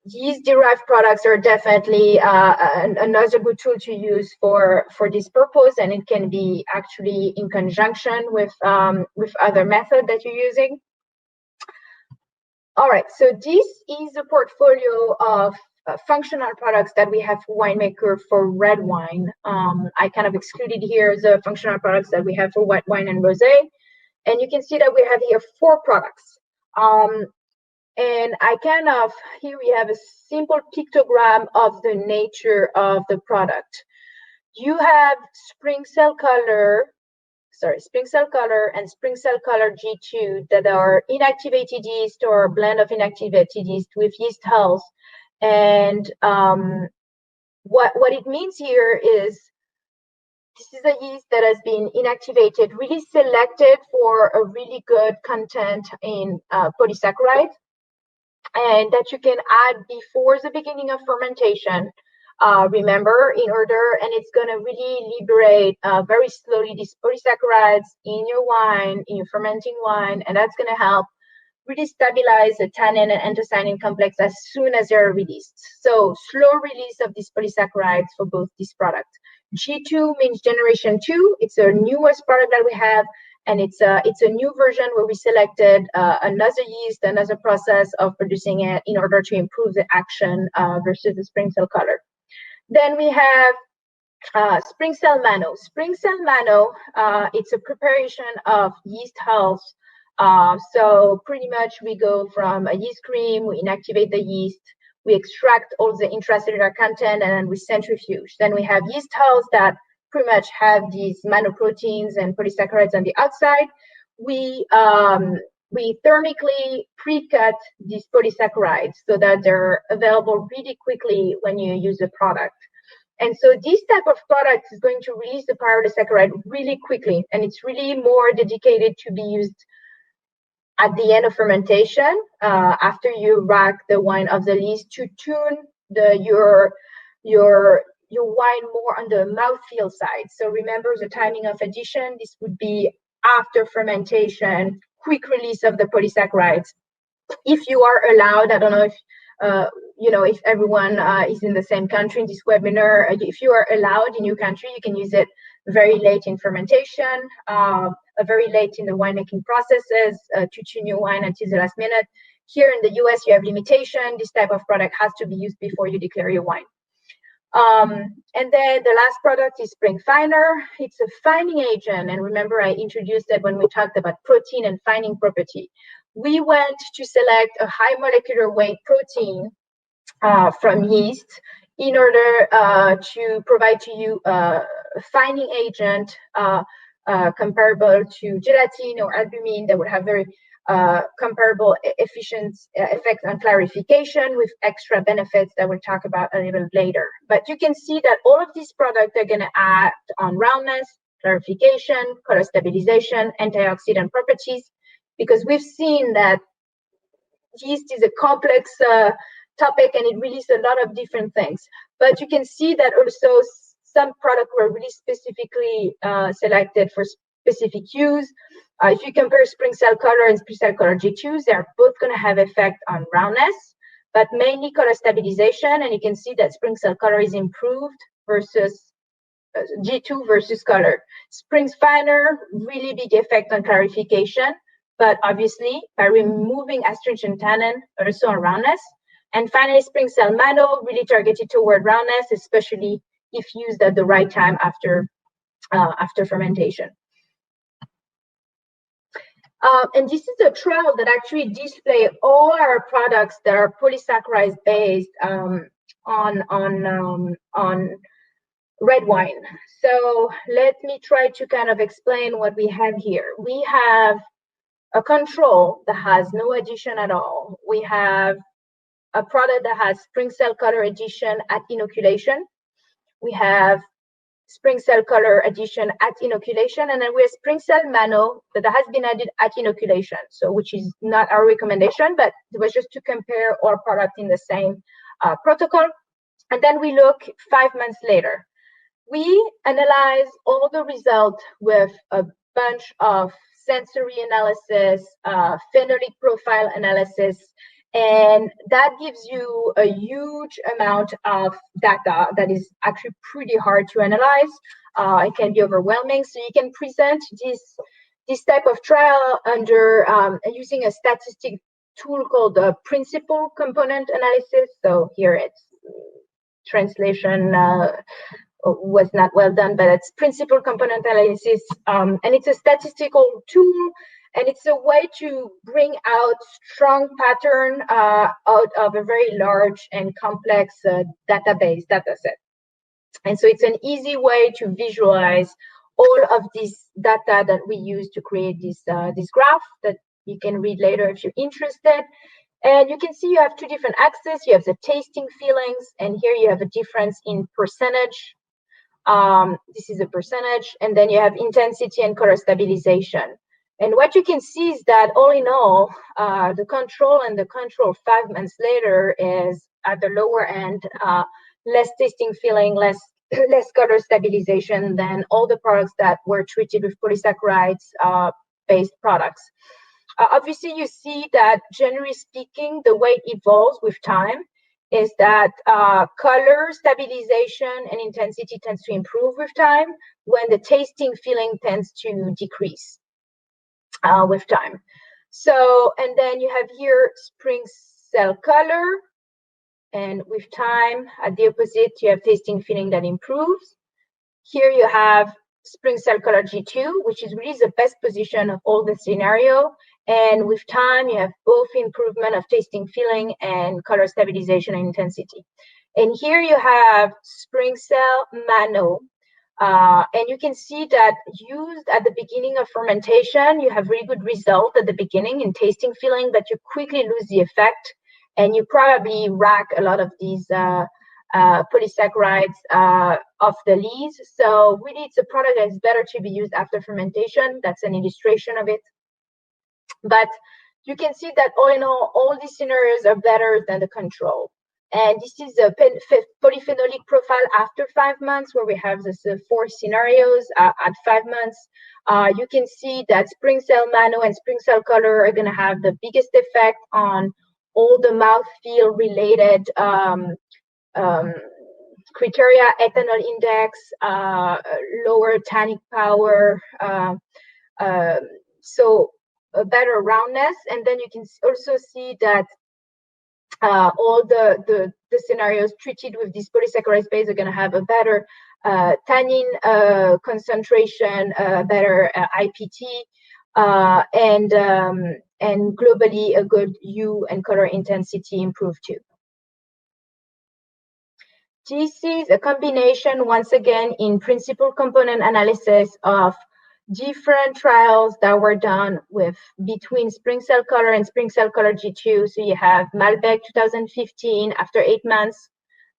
A: yeast-derived products are definitely another good tool to use for this purpose, and it can be actually in conjunction with other methods that you're using. All right, so this is a portfolio of functional products that we have for winemaker for red wine. I kind of excluded here the functional products that we have for white wine and rosé, and you can see that we have here 4 products. And here we have a simple pictogram of the nature of the product. You have SPRINGCELL Color and SPRINGCELL Color G2 that are inactivated yeast or a blend of inactivated yeast with yeast hulls. And what it means here is this is a yeast that has been inactivated, really selected for a really good content in polysaccharides, and that you can add before the beginning of fermentation. Remember, and it's going to really liberate very slowly these polysaccharides in your wine, in your fermenting wine, and that's going to help really stabilize the tannin and anthocyanin complex as soon as they're released. So slow release of these polysaccharides for both these products. G2 means generation 2. It's the newest product that we have, and it's a new version where we selected another yeast, another process of producing it in order to improve the action versus the SPRINGCELL Color. Then we have SPRINGCELL Mano. SPRINGCELL Mano, it's a preparation of yeast hulls. So pretty much we go from a yeast cream, we inactivate the yeast, we extract all the intracellular content, and then we centrifuge. Then we have yeast hulls that pretty much have these manoproteins and polysaccharides on the outside. We thermically pre-cut these polysaccharides so that they're available really quickly when you use the product. And so this type of product is going to release the polysaccharide really quickly, and it's really more dedicated to be used at the end of fermentation, after you rack the wine of the lees to tune your wine more on the mouthfeel side. So remember the timing of addition. This would be after fermentation, quick release of the polysaccharides. If you are allowed, I don't know if everyone is in the same country in this webinar. If you are allowed in your country, you can use it very late in fermentation, very late in the winemaking processes to tune your wine until the last minute. Here in the US, you have limitation. This type of product has to be used before you declare your wine. And then the last product is Spring Finer. It's a fining agent. And remember, I introduced that when we talked about protein and fining property. We went to select a high molecular weight protein from yeast in order to provide to you a fining agent comparable to gelatin or albumin that would have very comparable efficient effects on clarification with extra benefits that we'll talk about a little later. But you can see that all of these products are going to act on roundness, clarification, color stabilization, antioxidant properties, because we've seen that yeast is a complex topic and it releases a lot of different things. But you can see that also some products were really specifically selected for specific use. If you compare SPRINGCELL Color and SPRINGCELL Color G2s, they're both going to have effect on roundness, but mainly color stabilization. And you can see that SPRINGCELL Color is improved versus G2 versus Color. Springs Finer, really big effect on clarification, but obviously by removing astringent tannin, also on roundness. And finally, SPRINGCELL Nano, really targeted toward roundness, especially if used at the right time after fermentation. And this is a trial that actually display all our products that are polysaccharides based on red wine. So let me try to kind of explain what we have here. We have a control that has no addition at all. We have a product that has SPRINGCELL Color addition at inoculation. We have SPRINGCELL Color addition at inoculation, and then we have SPRINGCELL Nano that has been added at inoculation, so which is not our recommendation, but it was just to compare all products in the same protocol. And then we look 5 months later. We analyze all the results with a bunch of sensory analysis, phenolic profile analysis, and that gives you a huge amount of data that is actually pretty hard to analyze. It can be overwhelming. So you can present this type of trial under using a statistic tool called the principal component analysis. So here it's translation was not well done, but it's principal component analysis. And it's a statistical tool. And it's a way to bring out strong pattern out of a very large and complex data set. And so it's an easy way to visualize all of this data that we use to create this graph that you can read later if you're interested. And you can see you have two different axes. You have the tasting feelings, and here you have a difference in percentage. This is a percentage, and then you have intensity and color stabilization. And what you can see is that all in all, the control 5 months later is at the lower end, less tasting feeling, less color stabilization than all the products that were treated with polysaccharides based products. Obviously, you see that generally speaking, the way it evolves with time is that color stabilization and intensity tends to improve with time when the tasting feeling tends to decrease with time. So, and then you have here SPRINGCELL Color, and with time, at the opposite, you have tasting feeling that improves. Here you have SPRINGCELL Color G2, which is really the best position of all the scenario. And with time, you have both improvement of tasting feeling and color stabilization and intensity. And here you have SPRINGCELL Nano. And you can see that used at the beginning of fermentation, you have really good result at the beginning in tasting feeling, but you quickly lose the effect, and you probably rack a lot of these polysaccharides off the leaves. So really, it's a product that's better to be used after fermentation. That's an illustration of it. But you can see that all in all these scenarios are better than the control. And this is a polyphenolic profile after 5 months, where we have this 4 scenarios at 5 months. You can see that SPRINGCELL Nano and SPRINGCELL Color are going to have the biggest effect on all the mouthfeel related criteria: ethanol index, lower tannic power, so a better roundness. And then you can also see that all the scenarios treated with this polysaccharide base are going to have a better tannin concentration, better IPT, and globally a good hue and color intensity improved too. This is a combination, once again, in principal component analysis of different trials that were done with between SPRINGCELL Color and SPRINGCELL Color G2. So you have Malbec 2015 after 8 months,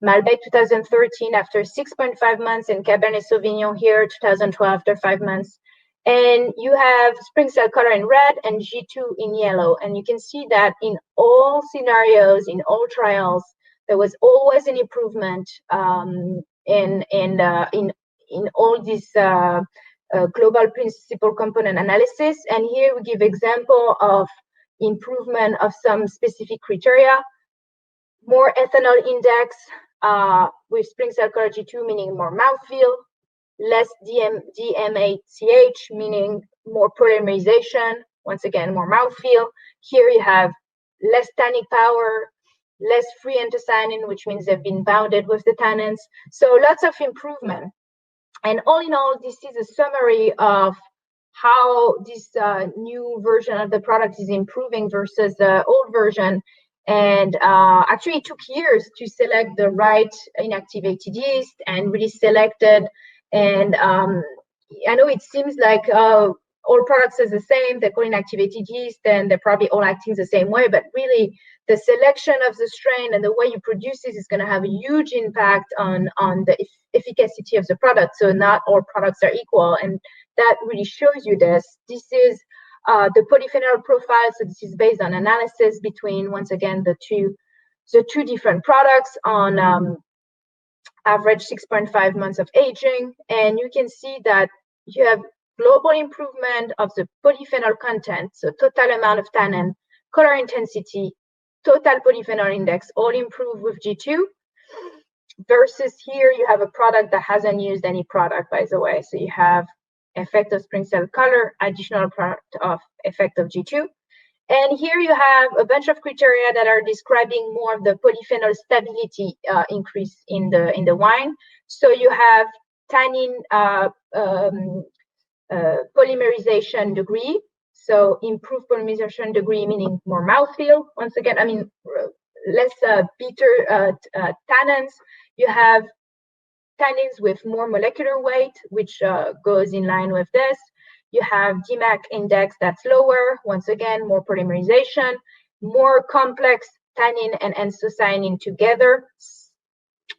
A: Malbec 2013 after 6.5 months, and Cabernet Sauvignon here 2012 after 5 months. And you have SPRINGCELL Color in red and G2 in yellow. And you can see that in all scenarios, in all trials, there was always an improvement in all these global principal component analysis. And here we give example of improvement of some specific criteria. More ethanol index with SPRINGCELL Color G2, meaning more mouthfeel. Less DMATH, meaning more polymerization. Once again, more mouthfeel. Here you have less tannic power, less free anthocyanin, which means they've been bounded with the tannins. So lots of improvement. And all in all, this is a summary of how this new version of the product is improving versus the old version. And actually, it took years to select the right inactivated yeast and really selected. And I know it seems like all products are the same, they're called inactivated yeast, and they're probably all acting the same way, but really the selection of the strain and the way you produce this is going to have a huge impact on the efficacy of the product. So not all products are equal, and that really shows you this. This is the polyphenol profile. So this is based on analysis between, once again, the two different products on average 6.5 months of aging, and you can see that you have global improvement of the polyphenol content, so total amount of tannin, color intensity, total polyphenol index, all improved with G2, versus here you have a product that hasn't used any product, by the way. So you have effect of SPRINGCELL Color, additional product of effect of G2. And here you have a bunch of criteria that are describing more of the polyphenol stability increase in the wine. So you have tannin polymerization degree. So improved polymerization degree, meaning more mouthfeel. Once again, I mean, less bitter tannins. You have tannins with more molecular weight, which goes in line with this. You have DMAC index that's lower. Once again, more polymerization, more complex tannin and anthocyanin together,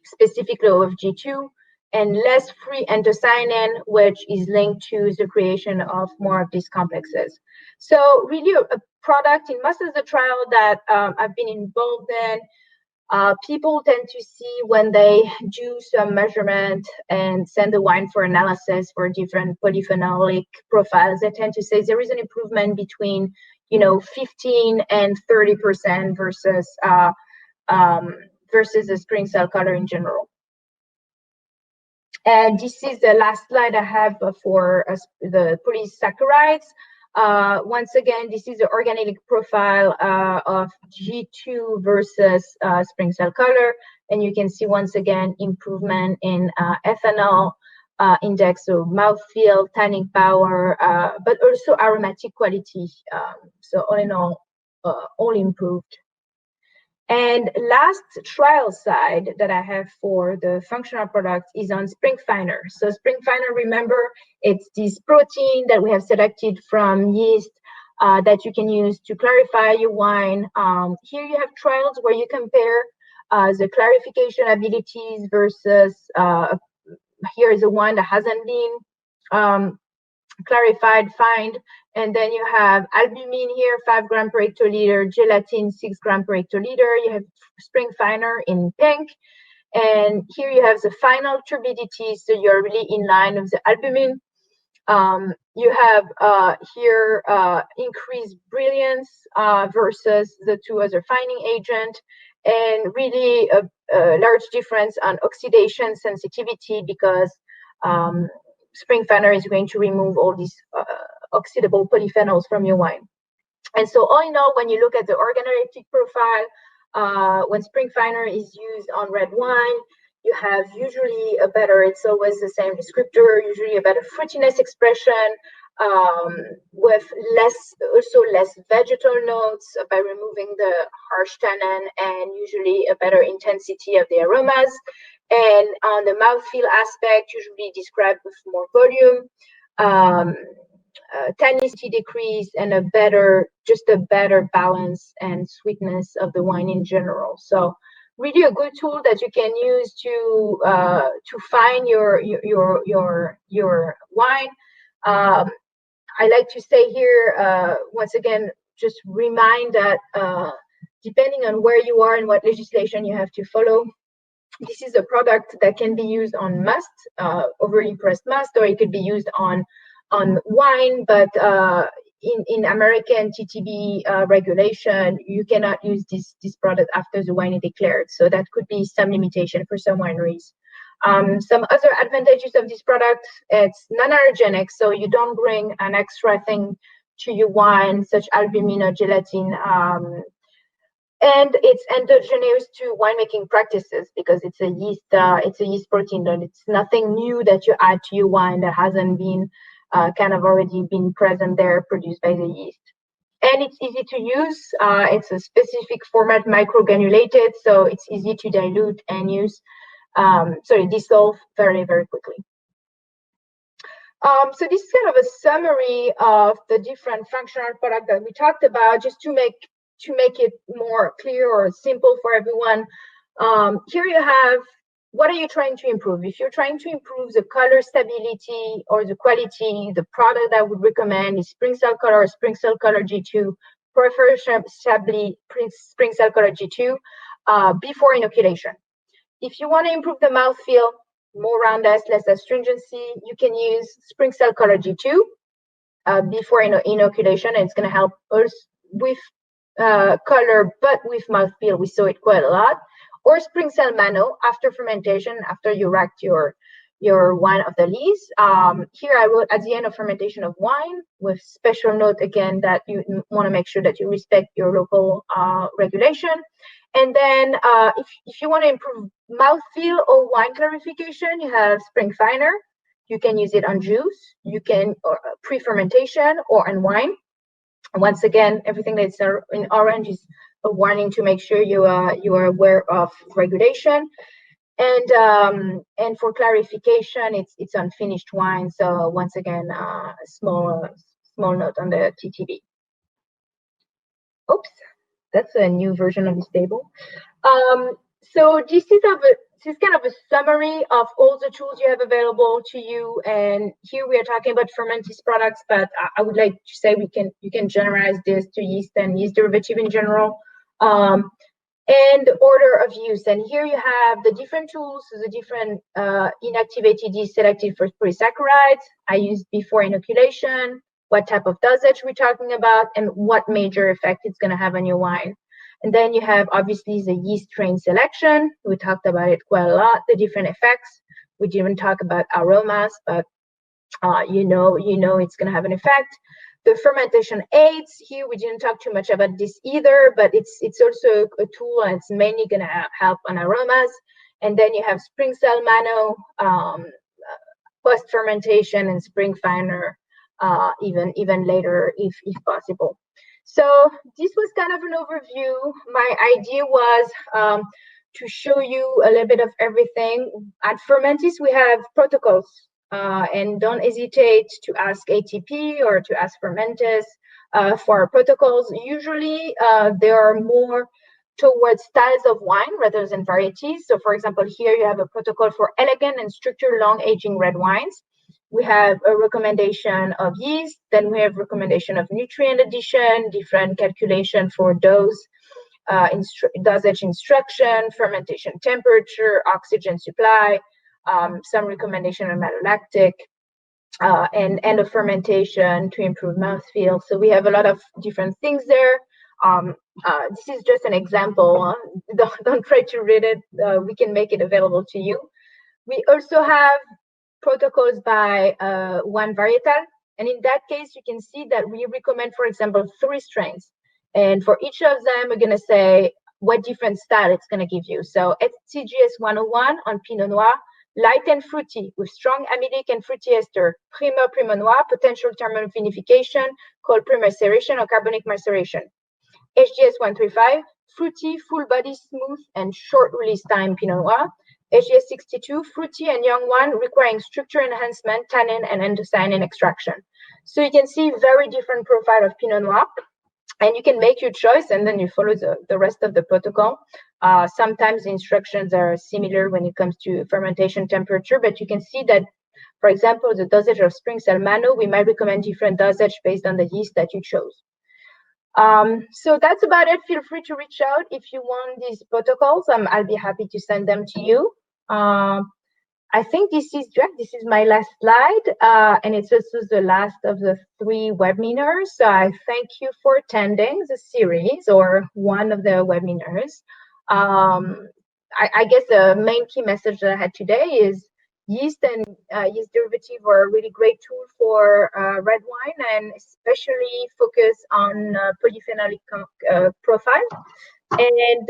A: specifically with G2, and less free anthocyanin, which is linked to the creation of more of these complexes. So really a product in most of the trial that I've been involved in, people tend to see when they do some measurement and send the wine for analysis for different polyphenolic profiles, they tend to say there is an improvement between 15 and 30% versus the SPRINGCELL Color in general. And this is the last slide I have for the polysaccharides. Once again, this is the organoleptic profile of G2 versus SPRINGCELL Color, and you can see once again improvement in ethanol index, so mouthfeel, tanning power, but also aromatic quality. So all in all improved. And last trial side that I have for the functional product is on SPRINGFiner. So SPRINGFiner, remember, it's this protein that we have selected from yeast that you can use to clarify your wine. Here you have trials where you compare the clarification abilities versus, here is a wine that hasn't been clarified, fined. And then you have albumin here, 5 grams per hectoliter, gelatin, 6 grams per hectoliter. You have SPRINGFiner in pink. And here you have the final turbidity, so you're really in line with the albumin. You have here increased brilliance versus the two other fining agent, and really a large difference on oxidation sensitivity because SPRINGFiner is going to remove all these oxidable polyphenols from your wine. And so all in all, when you look at the organoleptic profile When spring finer is used on red wine, you have usually a better, it's always the same descriptor, usually a better fruitiness expression, with less vegetal notes by removing the harsh tannin, and usually a better intensity of the aromas. And on the mouthfeel aspect, usually described with more volume, tannicity decrease, and a better balance and sweetness of the wine in general. So really a good tool that you can use to find your wine. I like to say here, once again, just remind that depending on where you are and what legislation you have to follow, this is a product that can be used on must, overly pressed must, or it could be used on wine, but in American TTB regulation, you cannot use this product after the wine is declared. So that could be some limitation for some wineries. Some other advantages of this product, it's non-allergenic, so you don't bring an extra thing to your wine, such albumin or gelatin. And it's endogenous to winemaking practices because it's a yeast protein, and it's nothing new that you add to your wine that hasn't been kind of already been present there, produced by the yeast. And it's easy to use. It's a specific format, microgranulated, so it's easy to dilute and use. Dissolve very, very quickly. So this is kind of a summary of the different functional products that we talked about, just to make it more clear or simple for everyone. Here you have, what are you trying to improve? If you're trying to improve the color stability or the quality, the product I would recommend is SPRINGCELL Color or SPRINGCELL Color G2, preferably SPRINGCELL Color G2 before inoculation. If you want to improve the mouthfeel, more roundness, less astringency, you can use SPRINGCELL Color G2 before inoculation, and it's going to help us with color, but with mouthfeel. We saw it quite a lot. Or SPRINGCELL Mano after fermentation, after you racked your wine of the lees. Here I wrote at the end of fermentation of wine, with special note again that you want to make sure that you respect your local regulation. And then if you want to improve mouthfeel or wine clarification, you have spring finer. You can use it on juice. You can pre-fermentation or on wine. Once again, everything that's in orange is a warning to make sure you are aware of regulation. And for clarification, it's unfinished wine. So once again, a small note on the TTB. Oops, that's a new version of this table. So this is kind of a summary of all the tools you have available to you. And here we are talking about Fermentis products, but I would like to say you can generalize this to yeast and yeast derivative in general. And order of use. And here you have the different tools, the different inactivated yeast selected for polysaccharides I used before inoculation, what type of dosage we're talking about, and what major effect it's going to have on your wine. And then you have obviously the yeast strain selection. We talked about it quite a lot, the different effects. We didn't talk about aromas, but you know it's going to have an effect. The fermentation aids, here we didn't talk too much about this either, but it's also a tool, and it's mainly going to help on aromas. And then you have SPRINGCELL Mano, post-fermentation, and spring finer even later if possible. So this was kind of an overview. My idea was to show you a little bit of everything. At Fermentis, we have protocols. And don't hesitate to ask ATP or to ask Fermentis for our protocols. Usually, they are more towards styles of wine rather than varieties. So, for example, here you have a protocol for elegant and structured long aging red wines. We have a recommendation of yeast. Then we have recommendation of nutrient addition, different calculation for dose, dosage instruction, fermentation temperature, oxygen supply. Some recommendation on malolactic, and end of fermentation to improve mouthfeel. So we have a lot of different things there. This is just an example. Don't try to read it. We can make it available to you. We also have protocols by one varietal. And in that case, you can see that we recommend, for example, 3 strains. And for each of them, we're going to say, what different style it's going to give you. So STGS 101 on Pinot Noir, light and fruity with strong amylic and fruity ester, Primeur Noir, potential thermal vinification, cold pre-maceration or carbonic maceration. HGS 135, fruity, full body, smooth, and short release time Pinot Noir. HGS 62, fruity and young one requiring structure enhancement, tannin, and anthocyanin extraction. So you can see very different profile of Pinot Noir, and you can make your choice and then you follow the rest of the protocol. Sometimes the instructions are similar when it comes to fermentation temperature, but you can see that, for example, the dosage of SPRINGCELL Mano, we might recommend different dosage based on the yeast that you chose. So that's about it. Feel free to reach out if you want these protocols. I'll be happy to send them to you. I think this is my last slide, and it's also the last of the 3 webinars. So I thank you for attending the series or one of the webinars. I guess the main key message that I had today is yeast and yeast derivative are a really great tool for red wine, and especially focus on polyphenolic profile. And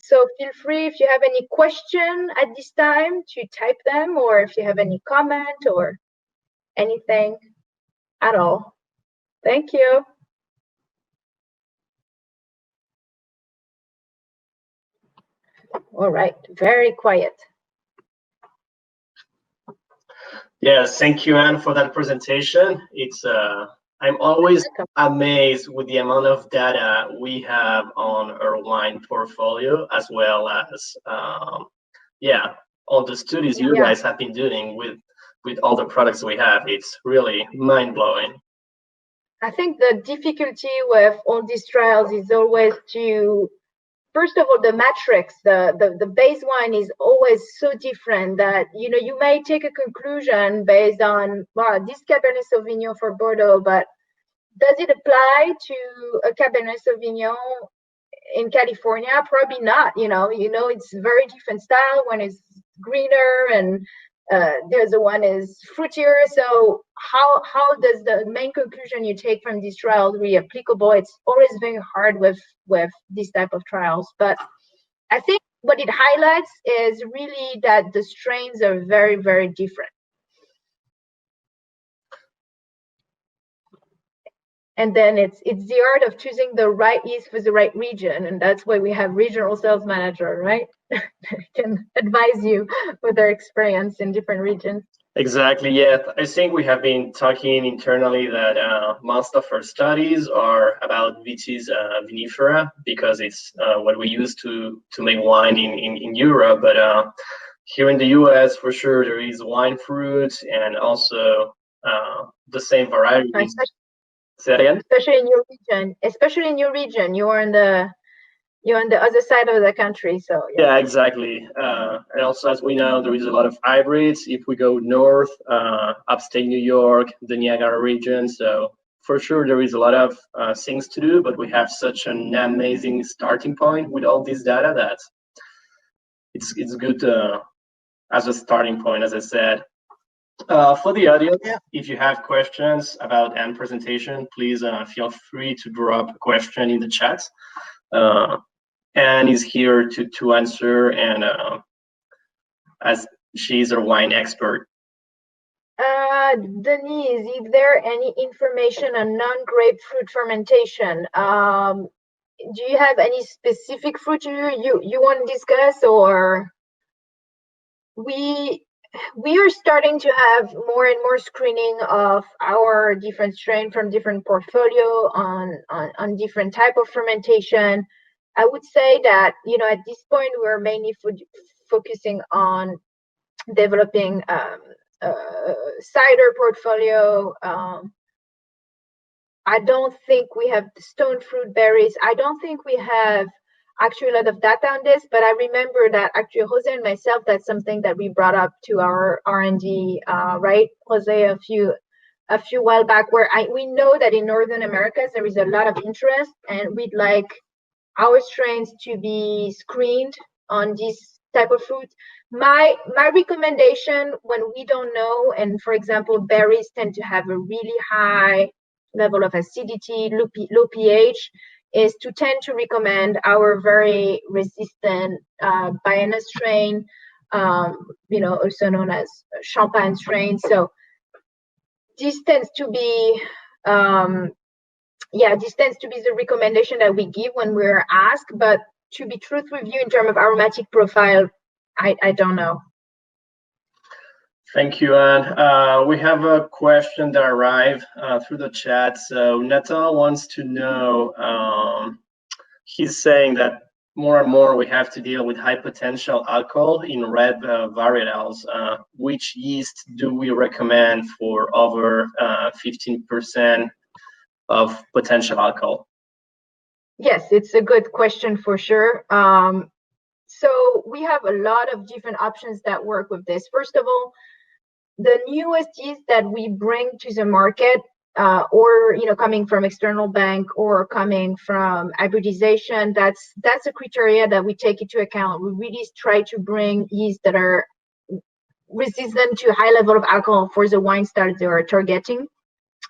A: so feel free, if you have any question at this time, to type them, or if you have any comment or anything at all. Thank you. All right, very quiet.
B: Yes, thank you, Anne, for that presentation. It's I'm always amazed with the amount of data we have on our wine portfolio, as well as all the studies you guys have been doing with all the products we have. It's really mind-blowing.
A: I think the difficulty with all these trials is always to, first of all, the matrix, the baseline is always so different that, you may take a conclusion based on, wow, this Cabernet Sauvignon for Bordeaux, but does it apply to a Cabernet Sauvignon in California? Probably not. It's very different style. One is greener and the other one is fruitier. So how does the main conclusion you take from these trials be applicable? It's always very hard with these type of trials. But I think what it highlights is really that the strains are very, very different. And then it's the art of choosing the right yeast for the right region, and that's why we have regional sales manager, right? Can advise you with their experience in different regions.
B: Exactly. Yeah, I think we have been talking internally that most of our studies are about Vitis vinifera, because it's what we use to make wine in Europe. But here in the US, for sure, there is wine fruit and also the same variety. Say that again?
A: Especially in your region, you're on the other side of the country, so
B: yeah, exactly. And also, as we know, there is a lot of hybrids if we go north, upstate New York, the Niagara region. So for sure, there is a lot of things to do, but we have such an amazing starting point with all this data that it's good as a starting point, as I said. For the audience, if you have questions about Anne's presentation, please feel free to drop a question in the chat. Anne is here to answer, and as she's a wine expert.
A: Denise, is there any information on non-grapefruit fermentation? Do you have any specific fruit you want to discuss, or we are starting to have more and more screening of our different strain from different portfolio on different type of fermentation. I would say that, at this point, we're mainly focusing on developing cider portfolio. I don't think we have stone fruit berries. I don't think we have actually a lot of data on this, but I remember that actually Jose and myself, that's something that we brought up to our R&D, right, Jose, a few while back, where we know that in Northern America there is a lot of interest, and we'd like our strains to be screened on this type of fruit. My recommendation, when we don't know, and for example, berries tend to have a really high level of acidity, low pH, is to tend to recommend our very resistant Baena strain, also known as Champagne strain. So this tends to be this tends to be the recommendation that we give when we're asked. But to be truthful with you, in terms of aromatic profile, I don't know.
B: Thank you, Anne. We have a question that arrived through the chat. So Natal wants to know, he's saying that more and more we have to deal with high potential alcohol in red varietals. Which yeast do we recommend for over 15% of potential alcohol?
A: Yes, it's a good question for sure. So we have a lot of different options that work with this. First of all, the newest yeast that we bring to the market, or coming from external bank or coming from hybridization, that's a criteria that we take into account. We really try to bring yeast that are resistant to high level of alcohol for the wine style they are targeting.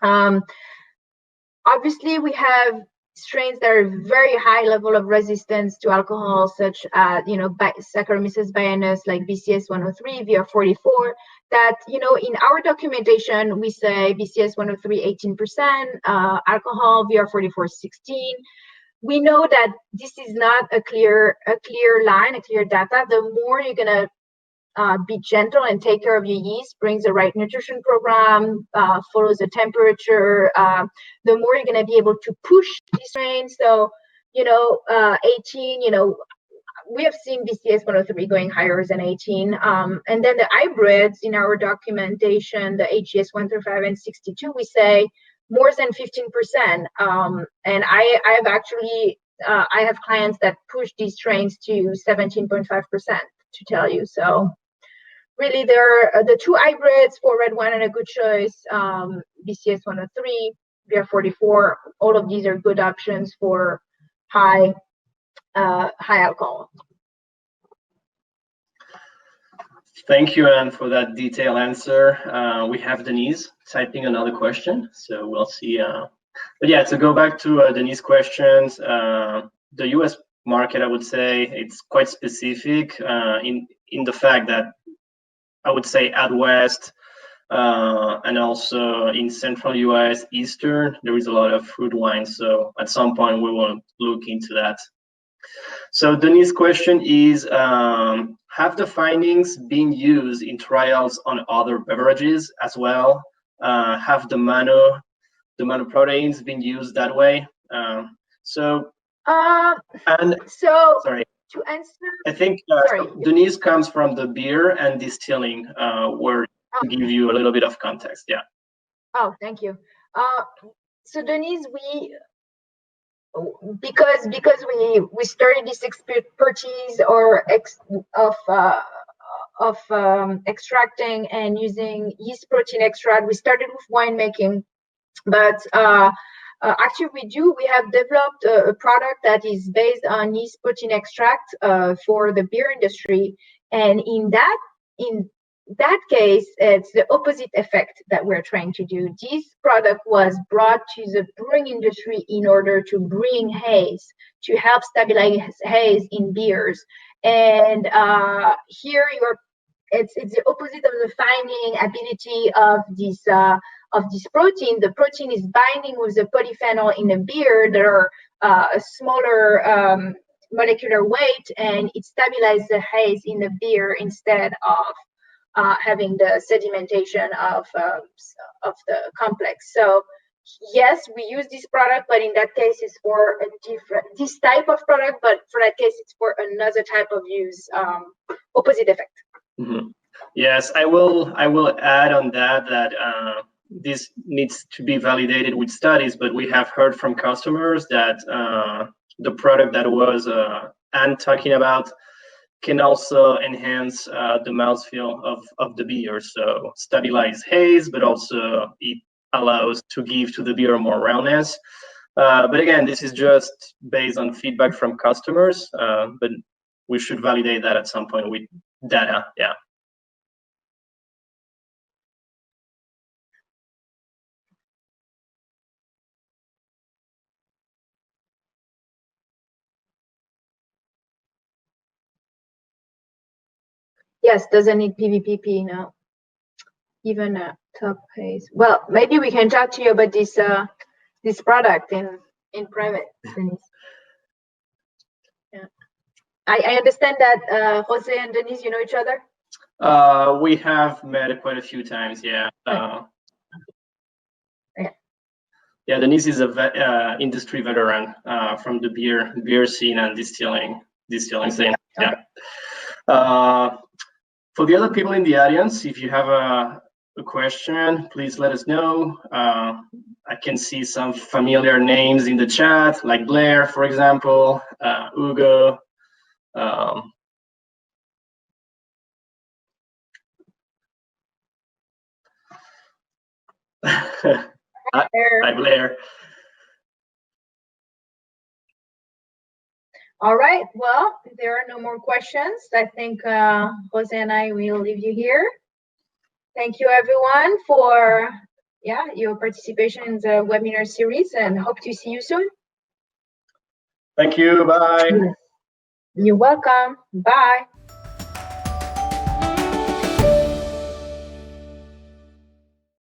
A: Obviously, we have strains that are very high level of resistance to alcohol, such as Saccharomyces baianus, like BCS 103, VR44. That in our documentation we say BCS 103 18%, alcohol, VR44 16. We know that this is not a clear line, a clear data. The more you're gonna be gentle and take care of your yeast, brings the right nutrition program, follows the temperature, the more you're going to be able to push these strains. So 18, we have seen BCS 103 going higher than 18, and then the hybrids in our documentation, the AGS 135 and 62, we say more than 15%, and I have clients that push these strains to 17.5%, to tell you. So really, there are the two hybrids for red wine and a good choice, BCS 103, VR44. All of these are good options for high alcohol.
B: Thank you, Anne, for that detailed answer. We have Denise typing another question, so we'll see. But yeah, to go back to Denise's questions, the U.S. market, I would say it's quite specific in the fact that I would say out west and also in central U.S., eastern, there is a lot of fruit wine. So at some point we will look into that. So Denise's question is, have the findings been used in trials on other beverages as well? Have the monoproteins been used that way? Sorry.
A: To answer,
B: I think Denise comes from the beer and distilling, where to give you a little bit of context. Yeah.
A: Oh, thank you. So Denise, because we started this expertise of extracting and using yeast protein extract. We started with winemaking, but actually we have developed a product that is based on yeast protein extract for the beer industry, and in that case, it's the opposite effect that we're trying to do. This product was brought to the brewing industry in order to bring haze, to help stabilize haze in beers. And here it's the opposite of the finding ability of this protein. The protein is binding with the polyphenol in the beer that are a smaller molecular weight, and it stabilizes the haze in the beer instead of having the sedimentation of the complex. So yes, we use this product, but in that case it's for this type of product, but for that case it's for another type of use, opposite effect.
B: Mm-hmm. Yes, I will add on that this needs to be validated with studies, but we have heard from customers that the product that was Anne talking about can also enhance the mouthfeel of the beer, so stabilize haze, but also it allows to give to the beer more roundness. But again, this is just based on feedback from customers, but we should validate that at some point with data. Yeah.
A: Yes, doesn't need PVPP now. Even a top pace. Well, maybe we can talk to you about this product in private, Denise. Yeah. I understand that Jose and Denise, you know each other?
B: We have met quite a few times, yeah. Yeah, Denise is a industry veteran from the beer scene and distilling scene. Yeah. For the other people in the audience, if you have a question, please let us know. I can see some familiar names in the chat, like Blair, for example, Ugo. Hi, Blair.
A: All right. Well, if there are no more questions, I think Jose and I will leave you here. Thank you, everyone, for your participation in the webinar series, and hope to see you soon.
B: Thank you. Bye.
A: You're welcome. Bye.